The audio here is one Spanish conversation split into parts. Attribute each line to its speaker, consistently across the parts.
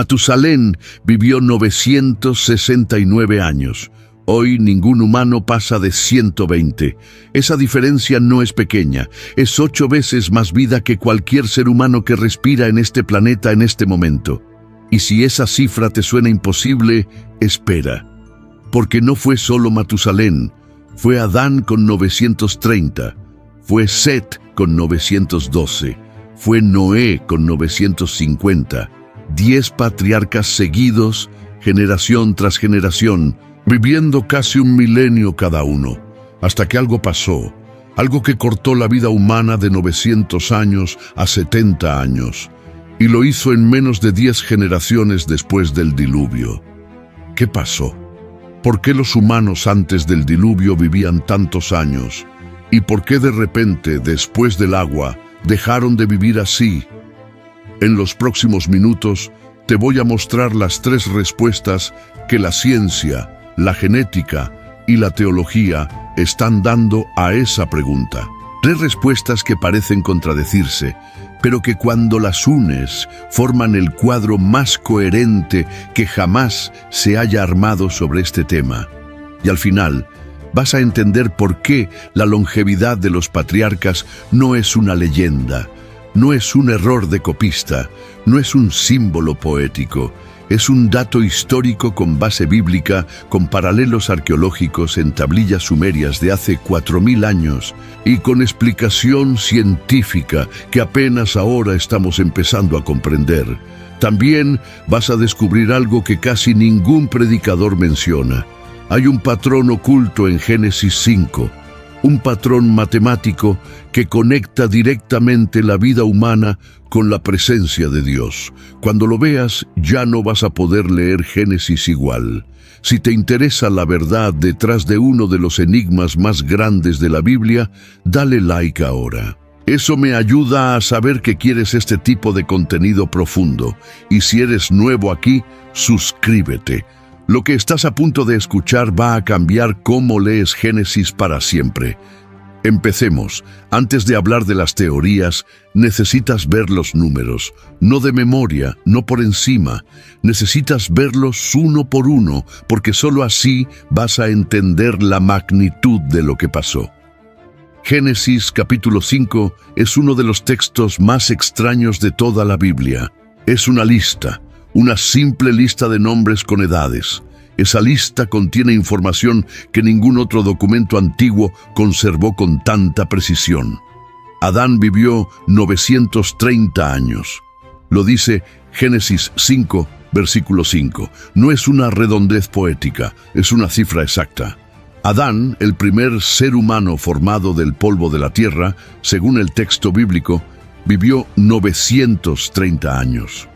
Speaker 1: Matusalén vivió 969 años. Hoy ningún humano pasa de 120. Esa diferencia no es pequeña, es 8 veces más vida que cualquier ser humano que respira en este planeta en este momento. Y si esa cifra te suena imposible, espera. Porque no fue solo Matusalén, fue Adán con 930, fue Set con 912, fue Noé con 950, 10 patriarcas seguidos, generación tras generación, viviendo casi un milenio cada uno, hasta que algo pasó, algo que cortó la vida humana de 900 años a 70 años, y lo hizo en menos de 10 generaciones después del diluvio. ¿Qué pasó? ¿Por qué los humanos antes del diluvio vivían tantos años? ¿Y por qué de repente, después del agua, dejaron de vivir así? En los próximos minutos te voy a mostrar las 3 respuestas que la ciencia, la genética y la teología están dando a esa pregunta. 3 respuestas que parecen contradecirse, pero que cuando las unes forman el cuadro más coherente que jamás se haya armado sobre este tema. Y al final vas a entender por qué la longevidad de los patriarcas no es una leyenda, no es un error de copista, no es un símbolo poético. Es un dato histórico con base bíblica, con paralelos arqueológicos en tablillas sumerias de hace 4000 años y con explicación científica que apenas ahora estamos empezando a comprender. También vas a descubrir algo que casi ningún predicador menciona. Hay un patrón oculto en Génesis 5, un patrón matemático que conecta directamente la vida humana con la presencia de Dios. Cuando lo veas, ya no vas a poder leer Génesis igual. Si te interesa la verdad detrás de uno de los enigmas más grandes de la Biblia, dale like ahora. Eso me ayuda a saber que quieres este tipo de contenido profundo. Y si eres nuevo aquí, suscríbete. Lo que estás a punto de escuchar va a cambiar cómo lees Génesis para siempre. Empecemos. Antes de hablar de las teorías, necesitas ver los números. No de memoria, no por encima. Necesitas verlos uno por uno, porque solo así vas a entender la magnitud de lo que pasó. Génesis capítulo 5 es uno de los textos más extraños de toda la Biblia. Es una lista. Una simple lista de nombres con edades. Esa lista contiene información que ningún otro documento antiguo conservó con tanta precisión. Adán vivió 930 años. Lo dice Génesis 5, versículo 5. No es una redondez poética, es una cifra exacta. Adán, el primer ser humano formado del polvo de la tierra, según el texto bíblico, vivió 930 años.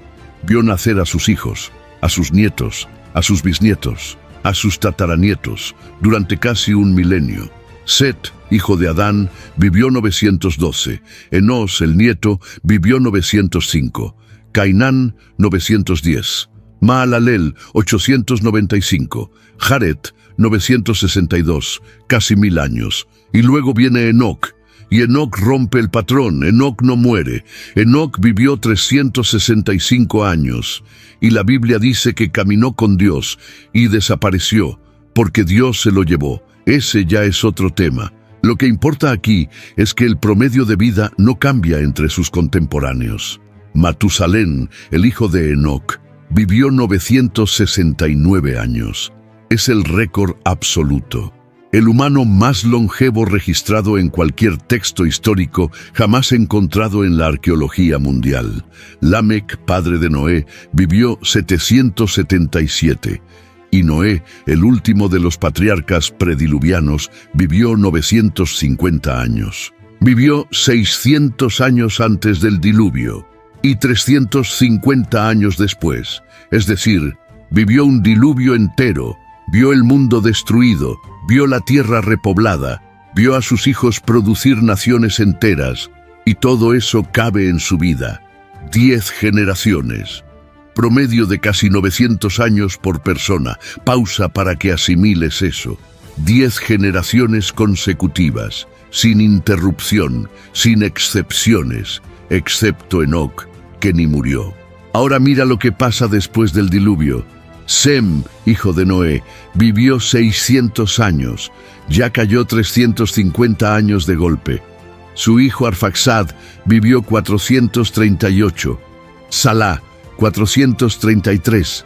Speaker 1: Vio nacer a sus hijos, a sus nietos, a sus bisnietos, a sus tataranietos, durante casi un milenio. Set, hijo de Adán, vivió 912. Enós, el nieto, vivió 905. Cainán, 910. Mahalalel, 895. Jared, 962, casi 1000 años. Y luego viene Enoc. Y Enoc rompe el patrón. Enoc no muere. Enoc vivió 365 años. Y la Biblia dice que caminó con Dios y desapareció, porque Dios se lo llevó. Ese ya es otro tema. Lo que importa aquí es que el promedio de vida no cambia entre sus contemporáneos. Matusalén, el hijo de Enoc, vivió 969 años. Es el récord absoluto. El humano más longevo registrado en cualquier texto histórico jamás encontrado en la arqueología mundial. Lamec, padre de Noé, vivió 777. Y Noé, el último de los patriarcas prediluvianos, vivió 950 años. Vivió 600 años antes del diluvio y 350 años después. Es decir, vivió un diluvio entero, vio el mundo destruido, vio la tierra repoblada, vio a sus hijos producir naciones enteras, y todo eso cabe en su vida. 10 generaciones. Promedio de casi 900 años por persona. Pausa para que asimiles eso. 10 generaciones consecutivas, sin interrupción, sin excepciones, excepto Enoc, que ni murió. Ahora mira lo que pasa después del diluvio. Sem, hijo de Noé, vivió 600 años. Ya cayó 350 años de golpe. Su hijo Arfaxad vivió 438. Salá, 433.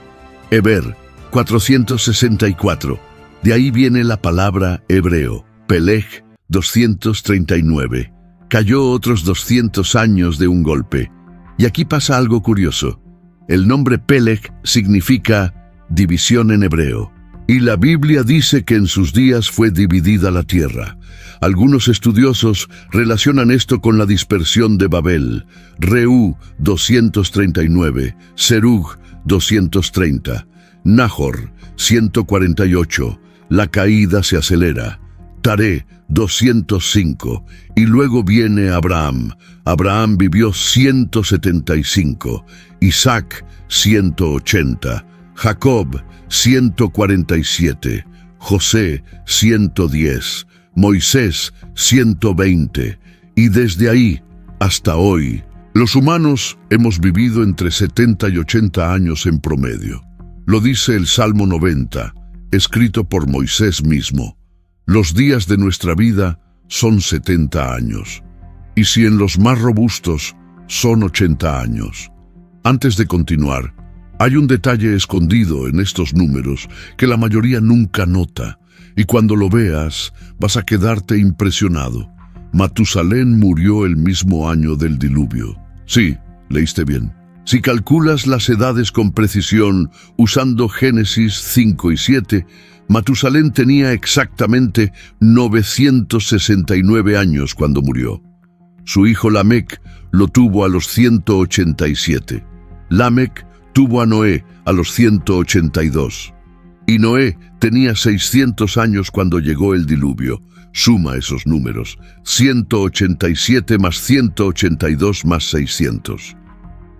Speaker 1: Eber, 464. De ahí viene la palabra hebreo. Peleg, 239. Cayó otros 200 años de un golpe. Y aquí pasa algo curioso. El nombre Peleg significa división en hebreo. Y la Biblia dice que en sus días fue dividida la tierra. Algunos estudiosos relacionan esto con la dispersión de Babel. Reú, 239. Serug, 230. Nahor, 148. La caída se acelera. Taré, 205. Y luego viene Abraham. Abraham vivió 175. Isaac, 180. Jacob, 147. José, 110. Moisés, 120. Y desde ahí hasta hoy, los humanos hemos vivido entre 70 y 80 años en promedio. Lo dice el Salmo 90, escrito por Moisés mismo. Los días de nuestra vida son 70 años. Y si en los más robustos son 80 años. Antes de continuar, hay un detalle escondido en estos números que la mayoría nunca nota, y cuando lo veas vas a quedarte impresionado. Matusalén murió el mismo año del diluvio. Sí, leíste bien. Si calculas las edades con precisión usando Génesis 5 y 7, Matusalén tenía exactamente 969 años cuando murió. Su hijo Lamec lo tuvo a los 187. Lamec tuvo a Noé a los 182. Y Noé tenía 600 años cuando llegó el diluvio. Suma esos números. 187 más 182 más 600.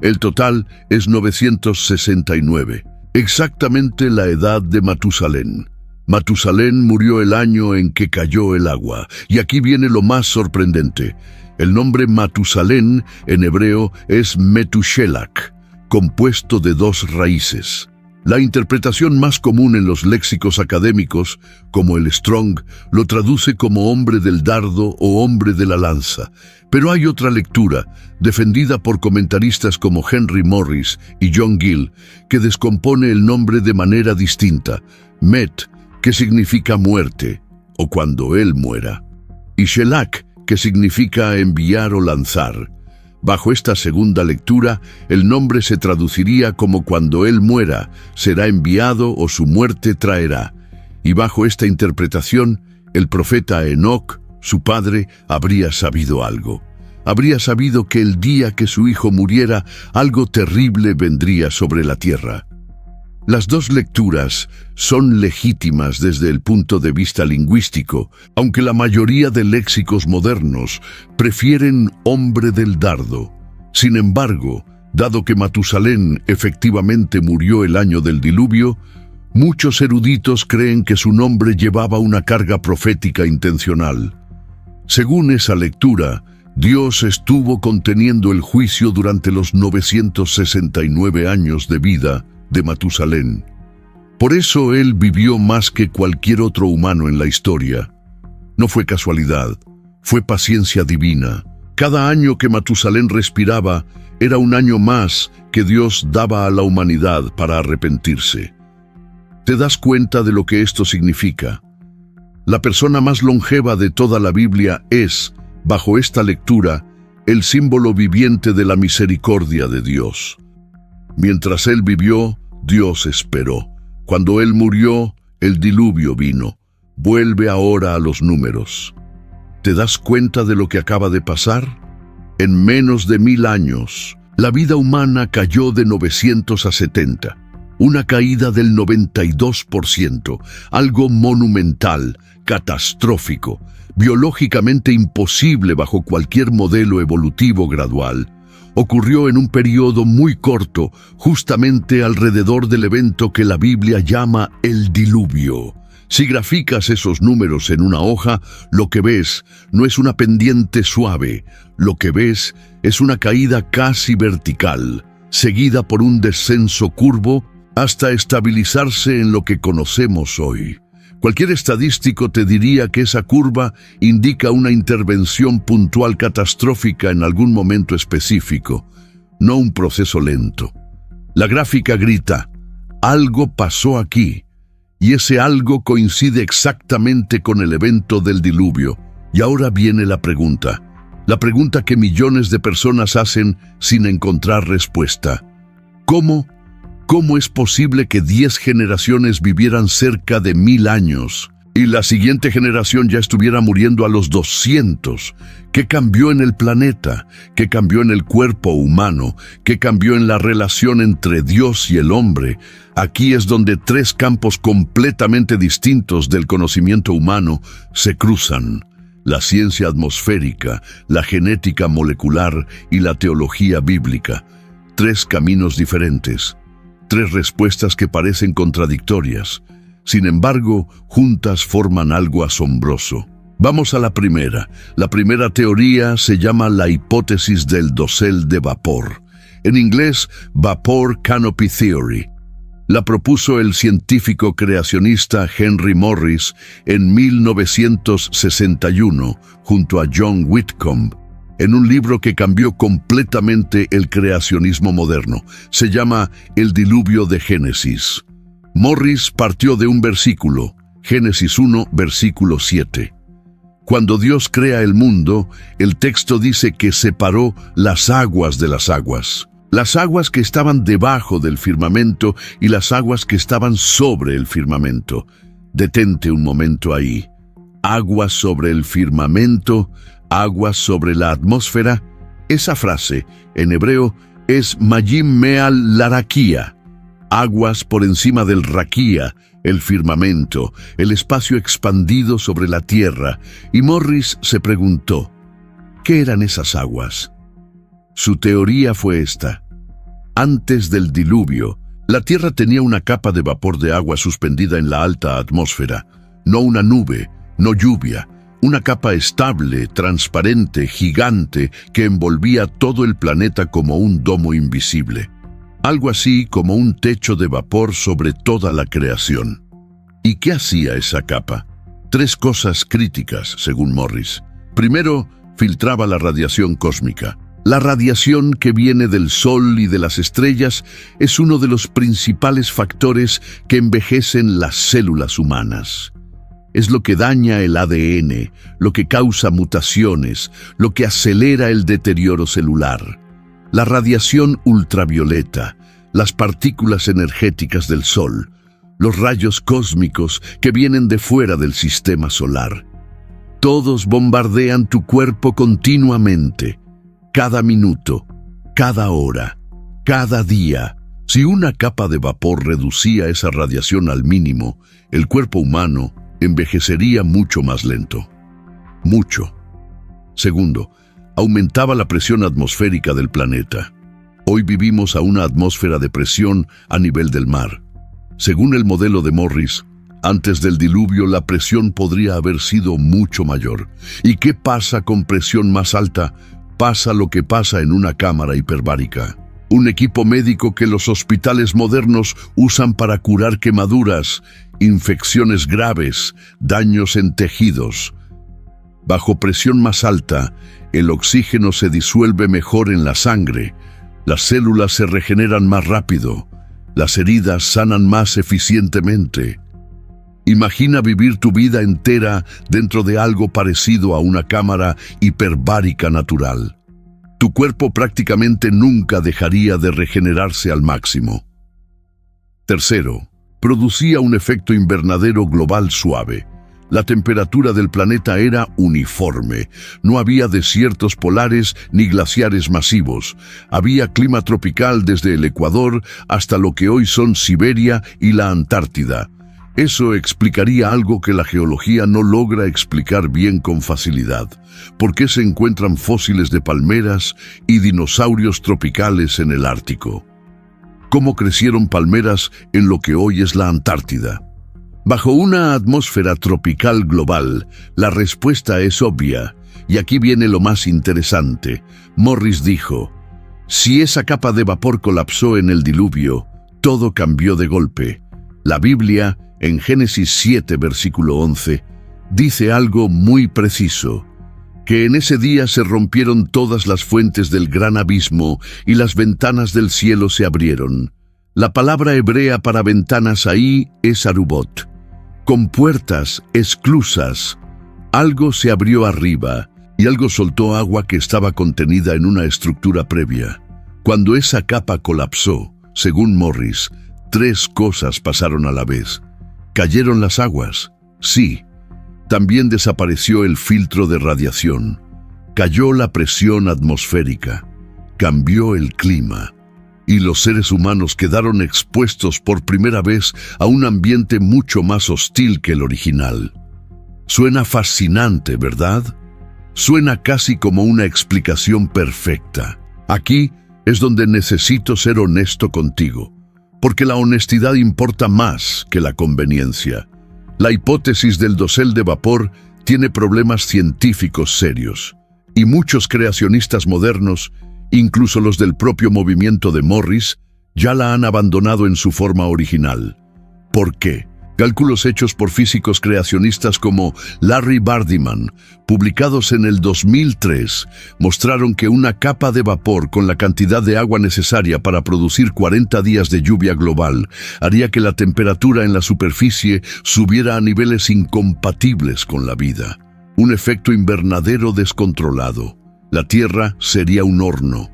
Speaker 1: El total es 969. Exactamente la edad de Matusalén. Matusalén murió el año en que cayó el agua. Y aquí viene lo más sorprendente. El nombre Matusalén en hebreo es Metushelach, compuesto de dos raíces. La interpretación más común en los léxicos académicos, como el Strong, lo traduce como hombre del dardo o hombre de la lanza. Pero hay otra lectura, defendida por comentaristas como Henry Morris y John Gill, que descompone el nombre de manera distinta. Met, que significa muerte, o cuando él muera. Y Shelach, que significa enviar o lanzar. Bajo esta segunda lectura, el nombre se traduciría como cuando él muera, será enviado o su muerte traerá. Y bajo esta interpretación, el profeta Enoc, su padre, habría sabido algo. Habría sabido que el día que su hijo muriera, algo terrible vendría sobre la tierra. Las dos lecturas son legítimas desde el punto de vista lingüístico, aunque la mayoría de léxicos modernos prefieren hombre del dardo. Sin embargo, dado que Matusalén efectivamente murió el año del diluvio, muchos eruditos creen que su nombre llevaba una carga profética intencional. Según esa lectura, Dios estuvo conteniendo el juicio durante los 969 años de vida de Matusalén. Por eso él vivió más que cualquier otro humano en la historia. No fue casualidad, fue paciencia divina. Cada año que Matusalén respiraba era un año más que Dios daba a la humanidad para arrepentirse. ¿Te das cuenta de lo que esto significa? La persona más longeva de toda la Biblia es, bajo esta lectura, el símbolo viviente de la misericordia de Dios. Mientras él vivió, Dios esperó. Cuando él murió, el diluvio vino. Vuelve ahora a los números. ¿Te das cuenta de lo que acaba de pasar? En menos de 1000 años, la vida humana cayó de 900 a 70. Una caída del 92%, algo monumental, catastrófico, biológicamente imposible bajo cualquier modelo evolutivo gradual. Ocurrió en un periodo muy corto, justamente alrededor del evento que la Biblia llama el diluvio. Si graficas esos números en una hoja, lo que ves no es una pendiente suave, lo que ves es una caída casi vertical. seguida por un descenso curvo hasta estabilizarse en lo que conocemos hoy. Cualquier estadístico te diría que esa curva indica una intervención puntual catastrófica en algún momento específico, no un proceso lento. La gráfica grita, algo pasó aquí, y ese algo coincide exactamente con el evento del diluvio. Y ahora viene la pregunta que millones de personas hacen sin encontrar respuesta. ¿Cómo es posible que 10 generaciones vivieran cerca de 1000 años y la siguiente generación ya estuviera muriendo a los 200? ¿Qué cambió en el planeta? ¿Qué cambió en el cuerpo humano? ¿Qué cambió en la relación entre Dios y el hombre? Aquí es donde 3 campos completamente distintos del conocimiento humano se cruzan: la ciencia atmosférica, la genética molecular y la teología bíblica. 3 caminos diferentes. 3 respuestas que parecen contradictorias. Sin embargo, juntas forman algo asombroso. Vamos a la primera. La primera teoría se llama la hipótesis del dosel de vapor. En inglés, Vapor Canopy Theory. La propuso el científico creacionista Henry Morris en 1961 junto a John Whitcomb, en un libro que cambió completamente el creacionismo moderno. Se llama El Diluvio de Génesis. Morris partió de un versículo, Génesis 1, versículo 7. Cuando Dios crea el mundo, el texto dice que separó las aguas de las aguas que estaban debajo del firmamento y las aguas que estaban sobre el firmamento. Detente un momento ahí. Aguas sobre el firmamento, aguas sobre la atmósfera. Esa frase, en hebreo, es Mayim Meal Laraquía. Aguas por encima del raquía, el firmamento, el espacio expandido sobre la tierra. Y Morris se preguntó, ¿qué eran esas aguas? Su teoría fue esta. Antes del diluvio, la tierra tenía una capa de vapor de agua suspendida en la alta atmósfera. No una nube, no lluvia. Una capa estable, transparente, gigante, que envolvía todo el planeta como un domo invisible. Algo así como un techo de vapor sobre toda la creación. ¿Y qué hacía esa capa? 3 cosas críticas, según Morris. Primero, filtraba la radiación cósmica. La radiación que viene del Sol y de las estrellas es uno de los principales factores que envejecen las células humanas. Es lo que daña el ADN, lo que causa mutaciones, lo que acelera el deterioro celular. La radiación ultravioleta, las partículas energéticas del Sol, los rayos cósmicos que vienen de fuera del sistema solar. Todos bombardean tu cuerpo continuamente, cada minuto, cada hora, cada día. Si una capa de vapor reducía esa radiación al mínimo, el cuerpo humano envejecería mucho más lento. Mucho. Segundo, aumentaba la presión atmosférica del planeta. Hoy vivimos a una atmósfera de presión a nivel del mar. Según el modelo de Morris, antes del diluvio la presión podría haber sido mucho mayor. ¿Y qué pasa con presión más alta? Pasa lo que pasa en una cámara hiperbárica. Un equipo médico que los hospitales modernos usan para curar quemaduras, infecciones graves, daños en tejidos. Bajo presión más alta, el oxígeno se disuelve mejor en la sangre, las células se regeneran más rápido, las heridas sanan más eficientemente. Imagina vivir tu vida entera dentro de algo parecido a una cámara hiperbárica natural. Tu cuerpo prácticamente nunca dejaría de regenerarse al máximo. Tercero, producía un efecto invernadero global suave. La temperatura del planeta era uniforme. No había desiertos polares ni glaciares masivos. Había clima tropical desde el Ecuador hasta lo que hoy son Siberia y la Antártida. Eso explicaría algo que la geología no logra explicar bien con facilidad. ¿Por qué se encuentran fósiles de palmeras y dinosaurios tropicales en el Ártico? ¿Cómo crecieron palmeras en lo que hoy es la Antártida? Bajo una atmósfera tropical global, la respuesta es obvia, y aquí viene lo más interesante. Morris dijo, Si esa capa de vapor colapsó en el diluvio, todo cambió de golpe. La Biblia, en Génesis 7, versículo 11, dice algo muy preciso, que en ese día se rompieron todas las fuentes del gran abismo y las ventanas del cielo se abrieron. La palabra hebrea para ventanas ahí es arubot, con puertas, esclusas. Algo se abrió arriba y algo soltó agua que estaba contenida en una estructura previa. Cuando esa capa colapsó, según Morris, 3 cosas pasaron a la vez. Cayeron las aguas, sí. También desapareció el filtro de radiación. Cayó la presión atmosférica. Cambió el clima. Y los seres humanos quedaron expuestos por primera vez a un ambiente mucho más hostil que el original. Suena fascinante, ¿verdad? Suena casi como una explicación perfecta. Aquí es donde necesito ser honesto contigo, porque la honestidad importa más que la conveniencia. La hipótesis del dosel de vapor tiene problemas científicos serios, y muchos creacionistas modernos, incluso los del propio movimiento de Morris, ya la han abandonado en su forma original. ¿Por qué? Cálculos hechos por físicos creacionistas como Larry Bardiman, publicados en el 2003, mostraron que una capa de vapor con la cantidad de agua necesaria para producir 40 días de lluvia global haría que la temperatura en la superficie subiera a niveles incompatibles con la vida. Un efecto invernadero descontrolado. La Tierra sería un horno.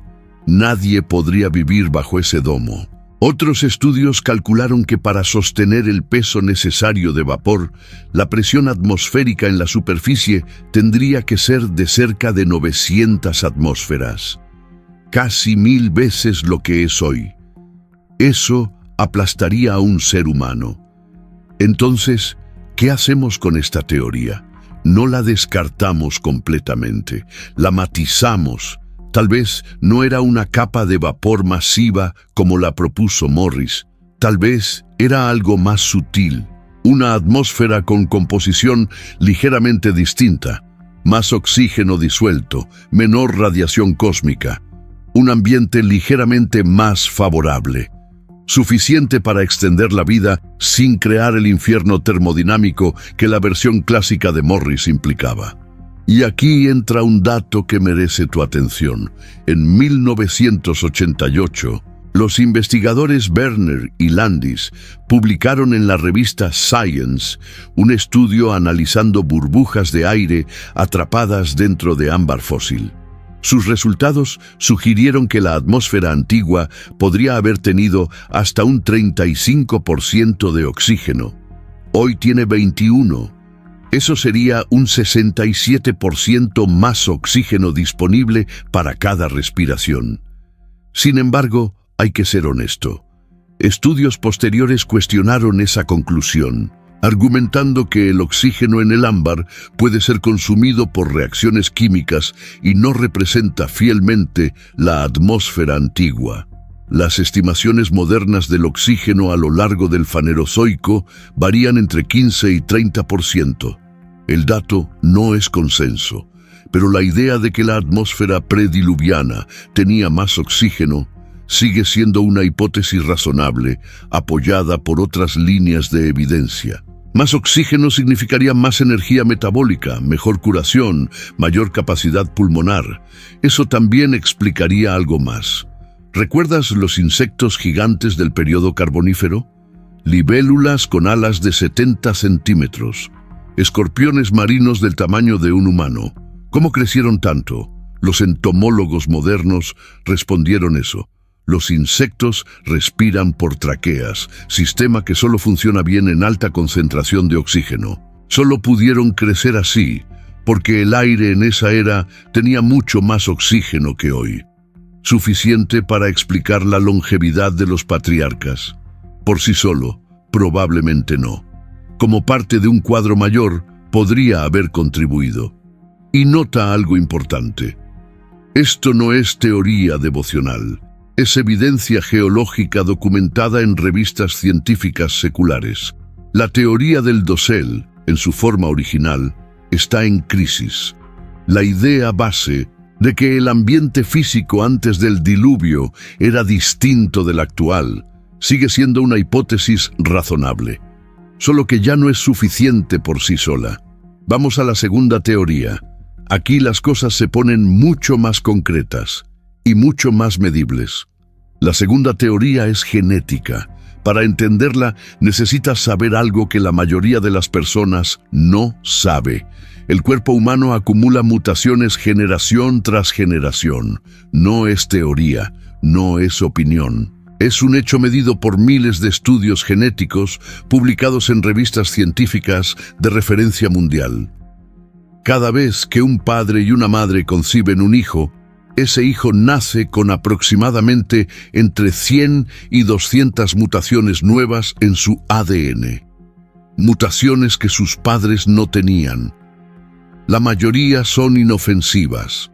Speaker 1: Nadie podría vivir bajo ese domo. Otros estudios calcularon que para sostener el peso necesario de vapor, la presión atmosférica en la superficie tendría que ser de cerca de 900 atmósferas. Casi 1000 veces lo que es hoy. Eso aplastaría a un ser humano. Entonces, ¿qué hacemos con esta teoría? No la descartamos completamente, la matizamos. Tal vez no era una capa de vapor masiva como la propuso Morris. Tal vez era algo más sutil, una atmósfera con composición ligeramente distinta, más oxígeno disuelto, menor radiación cósmica, un ambiente ligeramente más favorable, suficiente para extender la vida sin crear el infierno termodinámico que la versión clásica de Morris implicaba. Y aquí entra un dato que merece tu atención. En 1988, los investigadores Werner y Landis publicaron en la revista Science un estudio analizando burbujas de aire atrapadas dentro de ámbar fósil. Sus resultados sugirieron que la atmósfera antigua podría haber tenido hasta un 35% de oxígeno. Hoy tiene 21%. Eso sería un 67% más oxígeno disponible para cada respiración. Sin embargo, hay que ser honesto. Estudios posteriores cuestionaron esa conclusión, argumentando que el oxígeno en el ámbar puede ser consumido por reacciones químicas y no representa fielmente la atmósfera antigua. Las estimaciones modernas del oxígeno a lo largo del Fanerozoico varían entre 15 y 30%. El dato no es consenso, pero la idea de que la atmósfera prediluviana tenía más oxígeno sigue siendo una hipótesis razonable, apoyada por otras líneas de evidencia. Más oxígeno significaría más energía metabólica, mejor curación, mayor capacidad pulmonar. Eso también explicaría algo más. ¿Recuerdas los insectos gigantes del período carbonífero? Libélulas con alas de 70 centímetros. Escorpiones marinos del tamaño de un humano. ¿Cómo crecieron tanto? Los entomólogos modernos respondieron eso. Los insectos respiran por traqueas, sistema que solo funciona bien en alta concentración de oxígeno. Solo pudieron crecer así, porque el aire en esa era tenía mucho más oxígeno que hoy. ¿Suficiente para explicar la longevidad de los patriarcas? Por sí solo, probablemente no. Como parte de un cuadro mayor, podría haber contribuido. Y nota algo importante. Esto no es teoría devocional. Es evidencia geológica documentada en revistas científicas seculares. La teoría del dosel, en su forma original, está en crisis. La idea base de que el ambiente físico antes del diluvio era distinto del actual, sigue siendo una hipótesis razonable, solo que ya no es suficiente por sí sola. Vamos a la segunda teoría. Aquí las cosas se ponen mucho más concretas y mucho más medibles. La segunda teoría es genética. Para entenderla, necesitas saber algo que la mayoría de las personas no sabe. El cuerpo humano acumula mutaciones generación tras generación. No es teoría, no es opinión. Es un hecho medido por miles de estudios genéticos publicados en revistas científicas de referencia mundial. Cada vez que un padre y una madre conciben un hijo, ese hijo nace con aproximadamente entre 100 y 200 mutaciones nuevas en su ADN. Mutaciones que sus padres no tenían. La mayoría son inofensivas.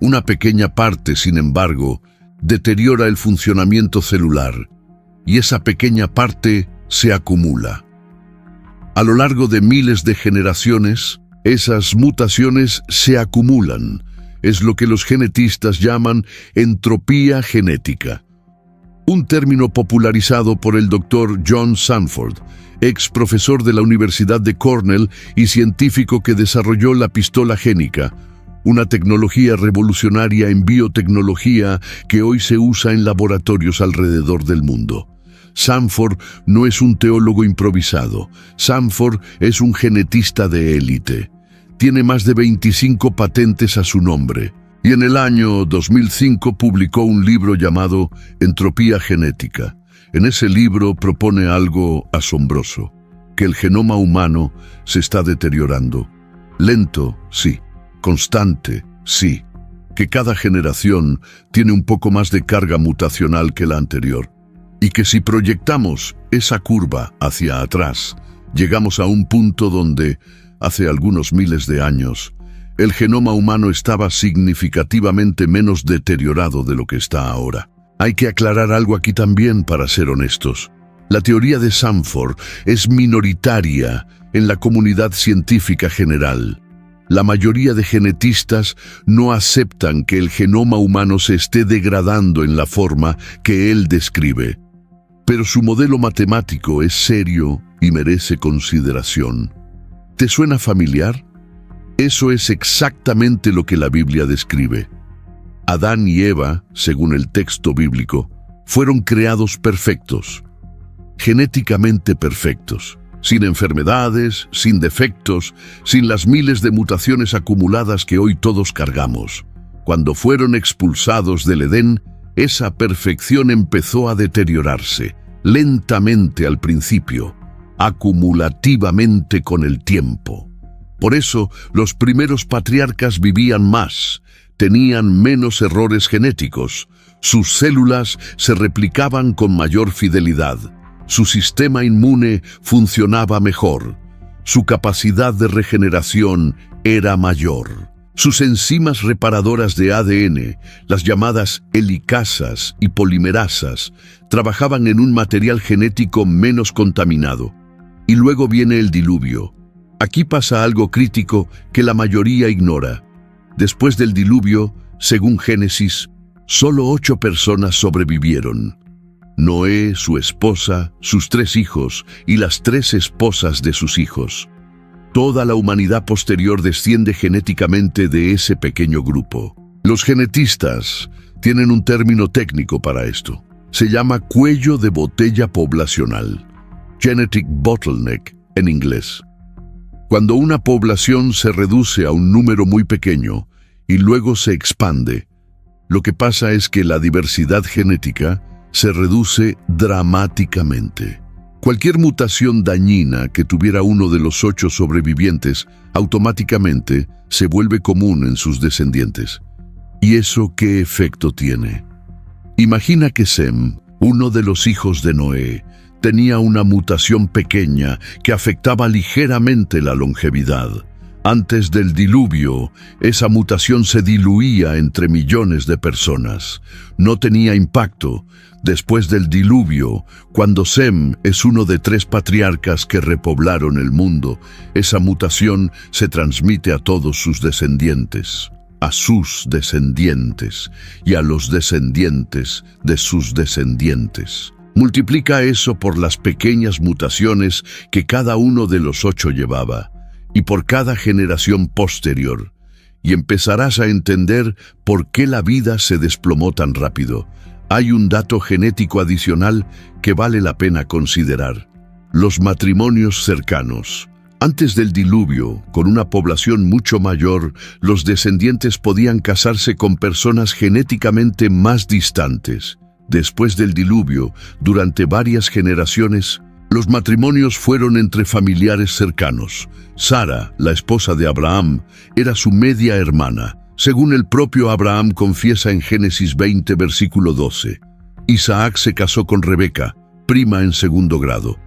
Speaker 1: Una pequeña parte, sin embargo, deteriora el funcionamiento celular, y esa pequeña parte se acumula. A lo largo de miles de generaciones, esas mutaciones se acumulan. Es lo que los genetistas llaman entropía genética. Un término popularizado por el Dr. John Sanford, ex profesor de la Universidad de Cornell y científico que desarrolló la pistola génica, una tecnología revolucionaria en biotecnología que hoy se usa en laboratorios alrededor del mundo. Sanford no es un teólogo improvisado. Sanford es un genetista de élite. Tiene más de 25 patentes a su nombre, y en el año 2005 publicó un libro llamado Entropía genética. En ese libro propone algo asombroso, que el genoma humano se está deteriorando. Lento, sí. Constante, sí. Que cada generación tiene un poco más de carga mutacional que la anterior. Y que si proyectamos esa curva hacia atrás, llegamos a un punto donde, hace algunos miles de años, el genoma humano estaba significativamente menos deteriorado de lo que está ahora. Hay que aclarar algo aquí también para ser honestos. La teoría de Sanford es minoritaria en la comunidad científica general. La mayoría de genetistas no aceptan que el genoma humano se esté degradando en la forma que él describe. Pero su modelo matemático es serio y merece consideración. ¿Te suena familiar? Eso es exactamente lo que la Biblia describe. Adán y Eva, según el texto bíblico, fueron creados perfectos, genéticamente perfectos, sin enfermedades, sin defectos, sin las miles de mutaciones acumuladas que hoy todos cargamos. Cuando fueron expulsados del Edén, esa perfección empezó a deteriorarse, lentamente al principio, acumulativamente con el tiempo. Por eso, los primeros patriarcas vivían más, tenían menos errores genéticos, sus células se replicaban con mayor fidelidad, su sistema inmune funcionaba mejor, su capacidad de regeneración era mayor. Sus enzimas reparadoras de ADN, las llamadas helicasas y polimerasas, trabajaban en un material genético menos contaminado. Y luego viene el diluvio. Aquí pasa algo crítico que la mayoría ignora. Después del diluvio, según Génesis, solo 8 personas sobrevivieron. Noé, su esposa, sus 3 hijos y las 3 esposas de sus hijos. Toda la humanidad posterior desciende genéticamente de ese pequeño grupo. Los genetistas tienen un término técnico para esto. Se llama cuello de botella poblacional, genetic bottleneck en inglés. Cuando una población se reduce a un número muy pequeño y luego se expande, lo que pasa es que la diversidad genética se reduce dramáticamente. Cualquier mutación dañina que tuviera uno de los 8 sobrevivientes automáticamente se vuelve común en sus descendientes. ¿Y eso qué efecto tiene? Imagina que Sem, uno de los hijos de Noé, tenía una mutación pequeña que afectaba ligeramente la longevidad. Antes del diluvio, esa mutación se diluía entre millones de personas. No tenía impacto. Después del diluvio, cuando Sem es uno de 3 patriarcas que repoblaron el mundo, esa mutación se transmite a todos sus descendientes. a sus descendientes y a los descendientes de sus descendientes. Multiplica eso por las pequeñas mutaciones que cada uno de los 8 llevaba, y por cada generación posterior, y empezarás a entender por qué la vida se desplomó tan rápido. Hay un dato genético adicional que vale la pena considerar: los matrimonios cercanos. Antes del diluvio, con una población mucho mayor, los descendientes podían casarse con personas genéticamente más distantes. Después del diluvio, durante varias generaciones, los matrimonios fueron entre familiares cercanos. Sara, la esposa de Abraham, era su media hermana, según el propio Abraham confiesa en Génesis 20, versículo 12. Isaac se casó con Rebeca, prima en segundo grado.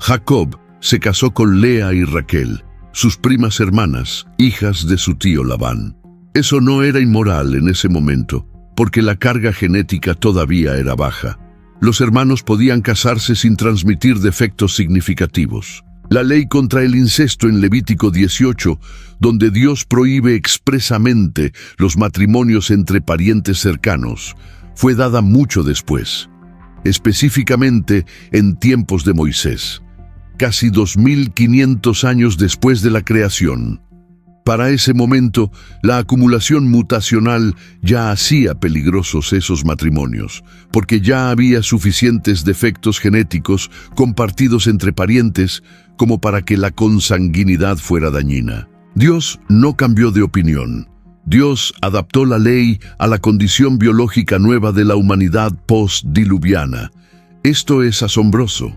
Speaker 1: Jacob se casó con Lea y Raquel, sus primas hermanas, hijas de su tío Labán. Eso no era inmoral en ese momento, porque la carga genética todavía era baja. Los hermanos podían casarse sin transmitir defectos significativos. La ley contra el incesto en Levítico 18, donde Dios prohíbe expresamente los matrimonios entre parientes cercanos, fue dada mucho después, específicamente en tiempos de Moisés, casi 2500 años después de la creación. Para ese momento, la acumulación mutacional ya hacía peligrosos esos matrimonios, porque ya había suficientes defectos genéticos compartidos entre parientes como para que la consanguinidad fuera dañina. Dios no cambió de opinión. Dios adaptó la ley a la condición biológica nueva de la humanidad post-diluviana. Esto es asombroso,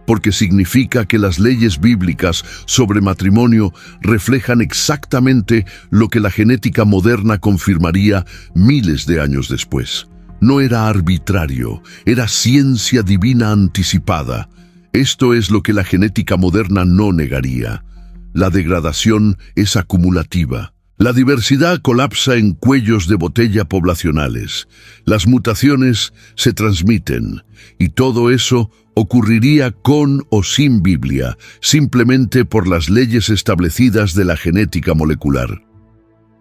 Speaker 1: porque significa que las leyes bíblicas sobre matrimonio reflejan exactamente lo que la genética moderna confirmaría miles de años después. No era arbitrario, era ciencia divina anticipada. Esto es lo que la genética moderna no negaría. La degradación es acumulativa. La diversidad colapsa en cuellos de botella poblacionales. Las mutaciones se transmiten, y todo eso ocurriría con o sin Biblia, simplemente por las leyes establecidas de la genética molecular.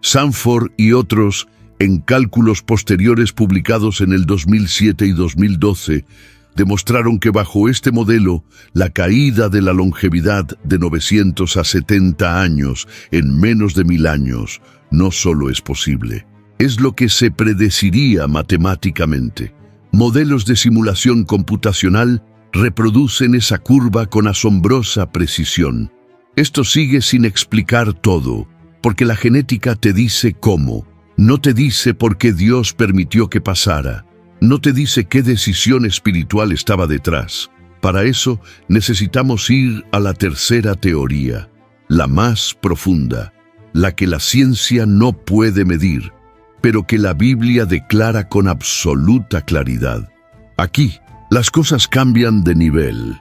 Speaker 1: Sanford y otros, en cálculos posteriores publicados en el 2007 y 2012, demostraron que bajo este modelo, la caída de la longevidad de 900 a 70 años en menos de 1000 años no solo es posible, es lo que se predeciría matemáticamente. Modelos de simulación computacional reproducen esa curva con asombrosa precisión. Esto sigue sin explicar todo, porque la genética te dice cómo, no te dice por qué Dios permitió que pasara. No te dice qué decisión espiritual estaba detrás. Para eso necesitamos ir a la tercera teoría, la más profunda, la que la ciencia no puede medir, pero que la Biblia declara con absoluta claridad. Aquí, las cosas cambian de nivel.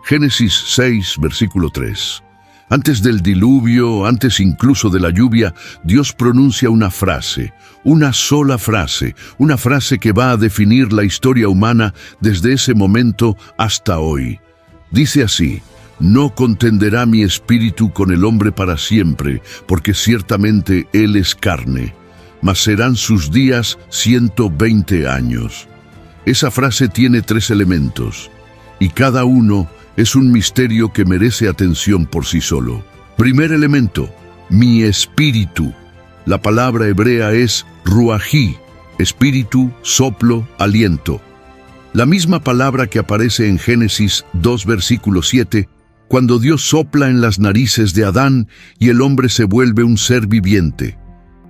Speaker 1: Génesis 6, versículo 3. Antes del diluvio, antes incluso de la lluvia, Dios pronuncia una frase, una sola frase, una frase que va a definir la historia humana desde ese momento hasta hoy. Dice así: no contenderá mi espíritu con el hombre para siempre, porque ciertamente él es carne, mas serán sus días 120 años. Esa frase tiene 3 elementos, y cada uno es un misterio que merece atención por sí solo. Primer elemento, mi espíritu. La palabra hebrea es ruají, espíritu, soplo, aliento. La misma palabra que aparece en Génesis 2, versículo 7, cuando Dios sopla en las narices de Adán y el hombre se vuelve un ser viviente.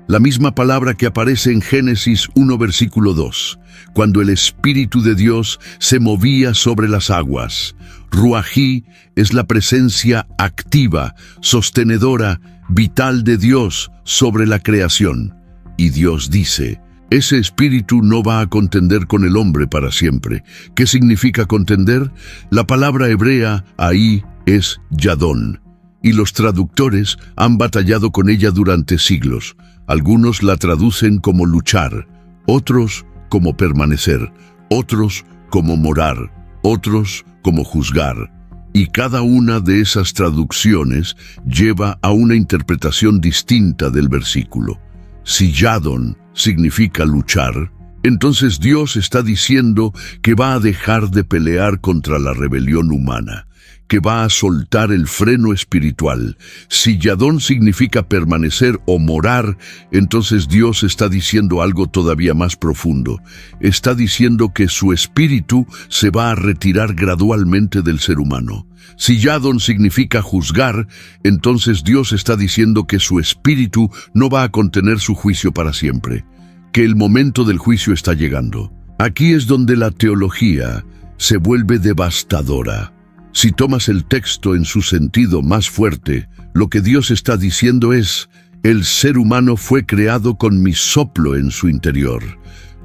Speaker 1: La misma palabra que aparece en Génesis 1, versículo 2, cuando el Espíritu de Dios se movía sobre las aguas. Ruají es la presencia activa, sostenedora, vital de Dios sobre la creación. Y Dios dice, ese espíritu no va a contender con el hombre para siempre. ¿Qué significa contender? La palabra hebrea ahí es yadón, y los traductores han batallado con ella durante siglos. Algunos la traducen como luchar, otros como permanecer, otros como morar, otros como juzgar. Y cada una de esas traducciones lleva a una interpretación distinta del versículo. Si Yadon significa luchar, entonces Dios está diciendo que va a dejar de pelear contra la rebelión humana, que va a soltar el freno espiritual. Si Yadón significa permanecer o morar, entonces Dios está diciendo algo todavía más profundo. Está diciendo que su espíritu se va a retirar gradualmente del ser humano. Si Yadón significa juzgar, entonces Dios está diciendo que su espíritu no va a contener su juicio para siempre, que el momento del juicio está llegando. Aquí es donde la teología se vuelve devastadora. Si tomas el texto en su sentido más fuerte, lo que Dios está diciendo es: el ser humano fue creado con mi soplo en su interior,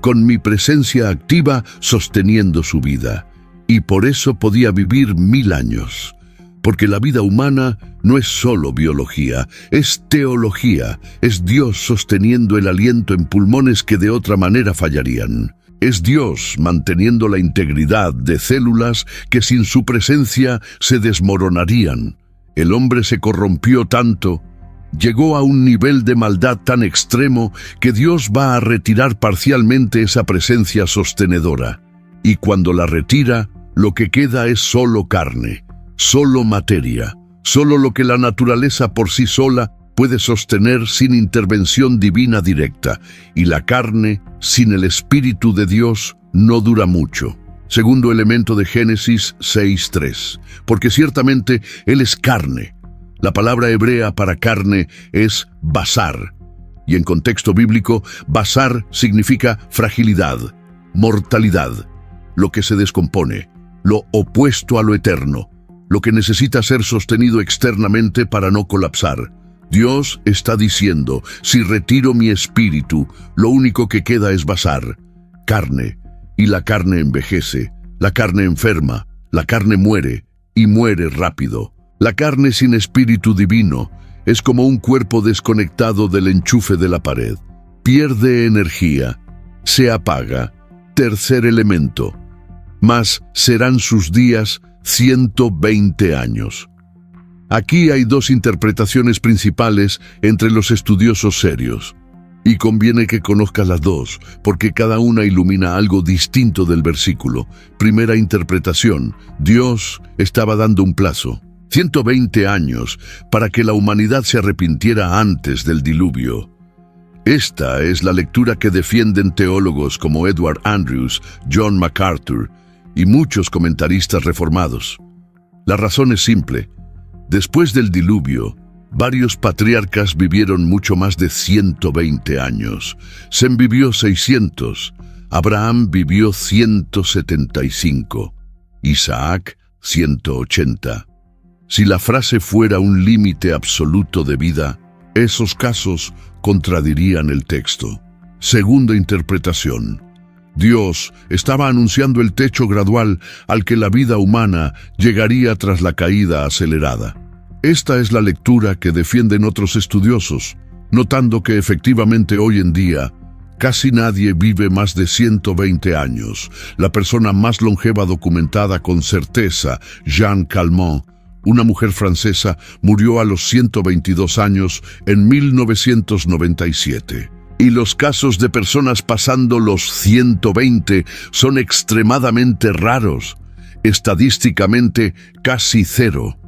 Speaker 1: con mi presencia activa sosteniendo su vida, y por eso podía vivir 1000 años. Porque la vida humana no es solo biología, es teología, es Dios sosteniendo el aliento en pulmones que de otra manera fallarían. Es Dios manteniendo la integridad de células que sin su presencia se desmoronarían. El hombre se corrompió tanto, llegó a un nivel de maldad tan extremo que Dios va a retirar parcialmente esa presencia sostenedora. Y cuando la retira, lo que queda es solo carne, solo materia, solo lo que la naturaleza por sí sola puede sostener sin intervención divina directa, y la carne, sin el Espíritu de Dios, no dura mucho. Segundo elemento de Génesis 6:3, porque ciertamente Él es carne. La palabra hebrea para carne es basar, y en contexto bíblico, basar significa fragilidad, mortalidad, lo que se descompone, lo opuesto a lo eterno, lo que necesita ser sostenido externamente para no colapsar. Dios está diciendo: si retiro mi espíritu, lo único que queda es basar, carne, y la carne envejece, la carne enferma, la carne muere, y muere rápido. La carne sin espíritu divino es como un cuerpo desconectado del enchufe de la pared. Pierde energía, se apaga. Tercer elemento: mas serán sus días 120 años. Aquí hay dos interpretaciones principales entre los estudiosos serios, y conviene que conozcas las dos, porque cada una ilumina algo distinto del versículo. Primera interpretación: Dios estaba dando un plazo, 120 años, para que la humanidad se arrepintiera antes del diluvio. Esta es la lectura que defienden teólogos como Edward Andrews, John MacArthur y muchos comentaristas reformados. La razón es simple. Después del diluvio, varios patriarcas vivieron mucho más de 120 años. Sem vivió 600, Abraham vivió 175, Isaac 180. Si la frase fuera un límite absoluto de vida, esos casos contradirían el texto. Segunda interpretación: Dios estaba anunciando el techo gradual al que la vida humana llegaría tras la caída acelerada. Esta es la lectura que defienden otros estudiosos, notando que efectivamente hoy en día casi nadie vive más de 120 años. La persona más longeva documentada con certeza, Jeanne Calment, una mujer francesa, murió a los 122 años en 1997. Y los casos de personas pasando los 120 son extremadamente raros, estadísticamente casi cero.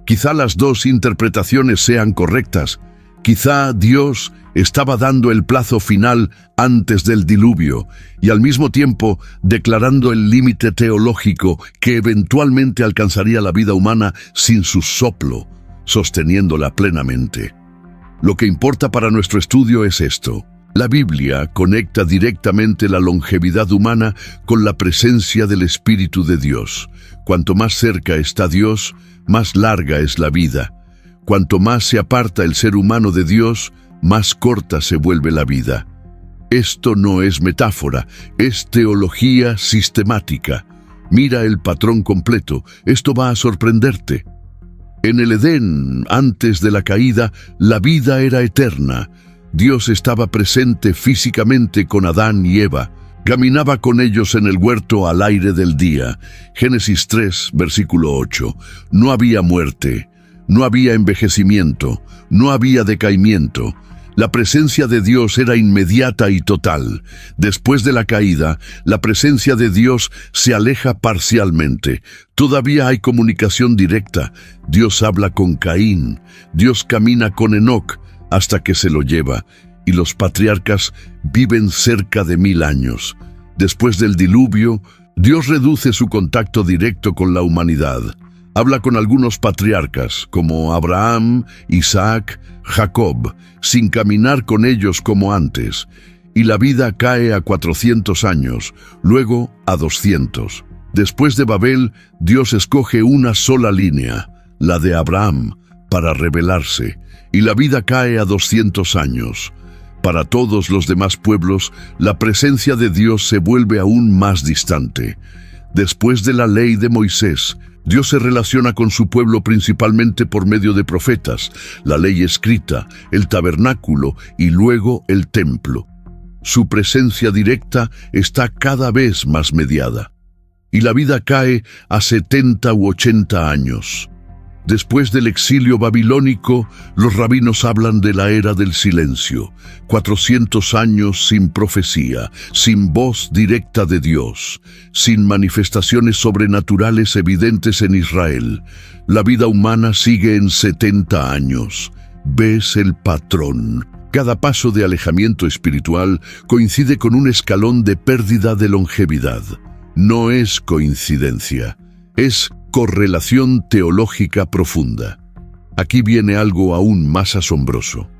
Speaker 1: Quizá las dos interpretaciones sean correctas. Quizá Dios estaba dando el plazo final antes del diluvio y al mismo tiempo declarando el límite teológico que eventualmente alcanzaría la vida humana sin su soplo, sosteniéndola plenamente. Lo que importa para nuestro estudio es esto. La Biblia conecta directamente la longevidad humana con la presencia del Espíritu de Dios. Cuanto más cerca está Dios, más larga es la vida. Cuanto más se aparta el ser humano de Dios, más corta se vuelve la vida. Esto no es metáfora, es teología sistemática. Mira el patrón completo, esto va a sorprenderte. En el Edén, antes de la caída, la vida era eterna. Dios estaba presente físicamente con Adán y Eva. Caminaba con ellos en el huerto al aire del día. Génesis 3, versículo 8. No había muerte, no había envejecimiento, no había decaimiento. La presencia de Dios era inmediata y total. Después de la caída, la presencia de Dios se aleja parcialmente. Todavía hay comunicación directa. Dios habla con Caín. Dios camina con Enoc hasta que se lo lleva. Y los patriarcas viven cerca de 1000 años. Después del diluvio, Dios reduce su contacto directo con la humanidad. Habla con algunos patriarcas, como Abraham, Isaac, Jacob, sin caminar con ellos como antes, y la vida cae a 400 años, luego a 200. Después de Babel, Dios escoge una sola línea, la de Abraham, para revelarse, y la vida cae a 200 años. Para todos los demás pueblos, la presencia de Dios se vuelve aún más distante. Después de la ley de Moisés, Dios se relaciona con su pueblo principalmente por medio de profetas, la ley escrita, el tabernáculo y luego el templo. Su presencia directa está cada vez más mediada. Y la vida cae a 70 u 80 años. Después del exilio babilónico, los rabinos hablan de la era del silencio, 400 años sin profecía, sin voz directa de Dios, sin manifestaciones sobrenaturales evidentes en Israel. La vida humana sigue en 70 años. ¿Ves el patrón? Cada paso de alejamiento espiritual coincide con un escalón de pérdida de longevidad. No es coincidencia, es correlación teológica profunda. Aquí viene algo aún más asombroso.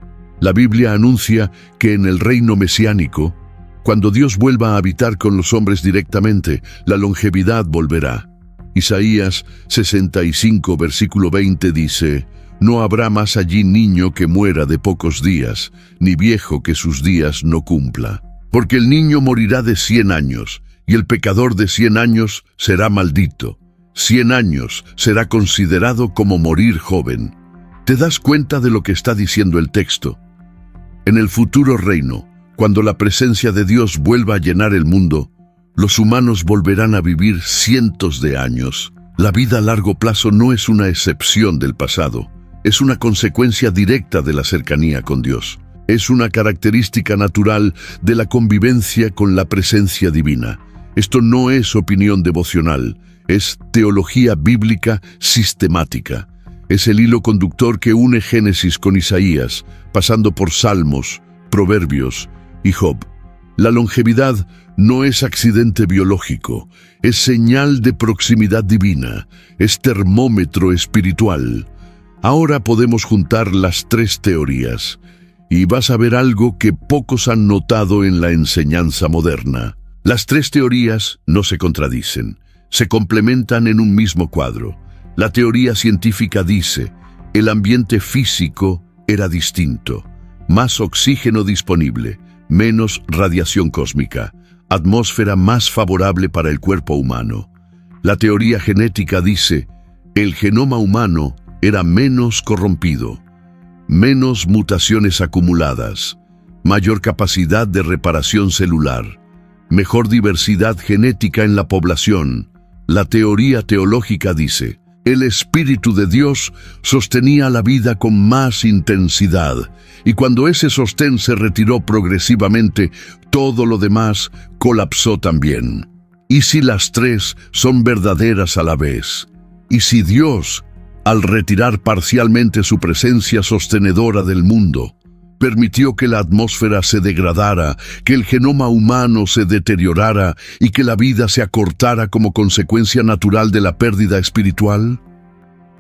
Speaker 1: La Biblia anuncia que en el reino mesiánico, cuando Dios vuelva a habitar con los hombres directamente, la longevidad volverá. Isaías 65, versículo 20 dice: «No habrá más allí niño que muera de pocos días, ni viejo que sus días no cumpla. Porque el niño morirá de 100 años, y el pecador de 100 años será maldito. 100 años será considerado como morir joven». ¿Te das cuenta de lo que está diciendo el texto? En el futuro reino, cuando la presencia de Dios vuelva a llenar el mundo, los humanos volverán a vivir cientos de años. La vida a largo plazo no es una excepción del pasado, es una consecuencia directa de la cercanía con Dios. Es una característica natural de la convivencia con la presencia divina. Esto no es opinión devocional, es teología bíblica sistemática. Es el hilo conductor que une Génesis con Isaías, pasando por Salmos, Proverbios y Job. La longevidad no es accidente biológico, es señal de proximidad divina, es termómetro espiritual. Ahora podemos juntar las 3 teorías, y vas a ver algo que pocos han notado en la enseñanza moderna. Las 3 teorías no se contradicen, se complementan en un mismo cuadro. La teoría científica dice: el ambiente físico era distinto, más oxígeno disponible, menos radiación cósmica, atmósfera más favorable para el cuerpo humano. La teoría genética dice: el genoma humano era menos corrompido, menos mutaciones acumuladas, mayor capacidad de reparación celular, mejor diversidad genética en la población. La teoría teológica dice: el Espíritu de Dios sostenía la vida con más intensidad, y cuando ese sostén se retiró progresivamente, todo lo demás colapsó también. ¿Y si las 3 son verdaderas a la vez? ¿Y si Dios, al retirar parcialmente su presencia sostenedora del mundo, permitió que la atmósfera se degradara, que el genoma humano se deteriorara y que la vida se acortara como consecuencia natural de la pérdida espiritual?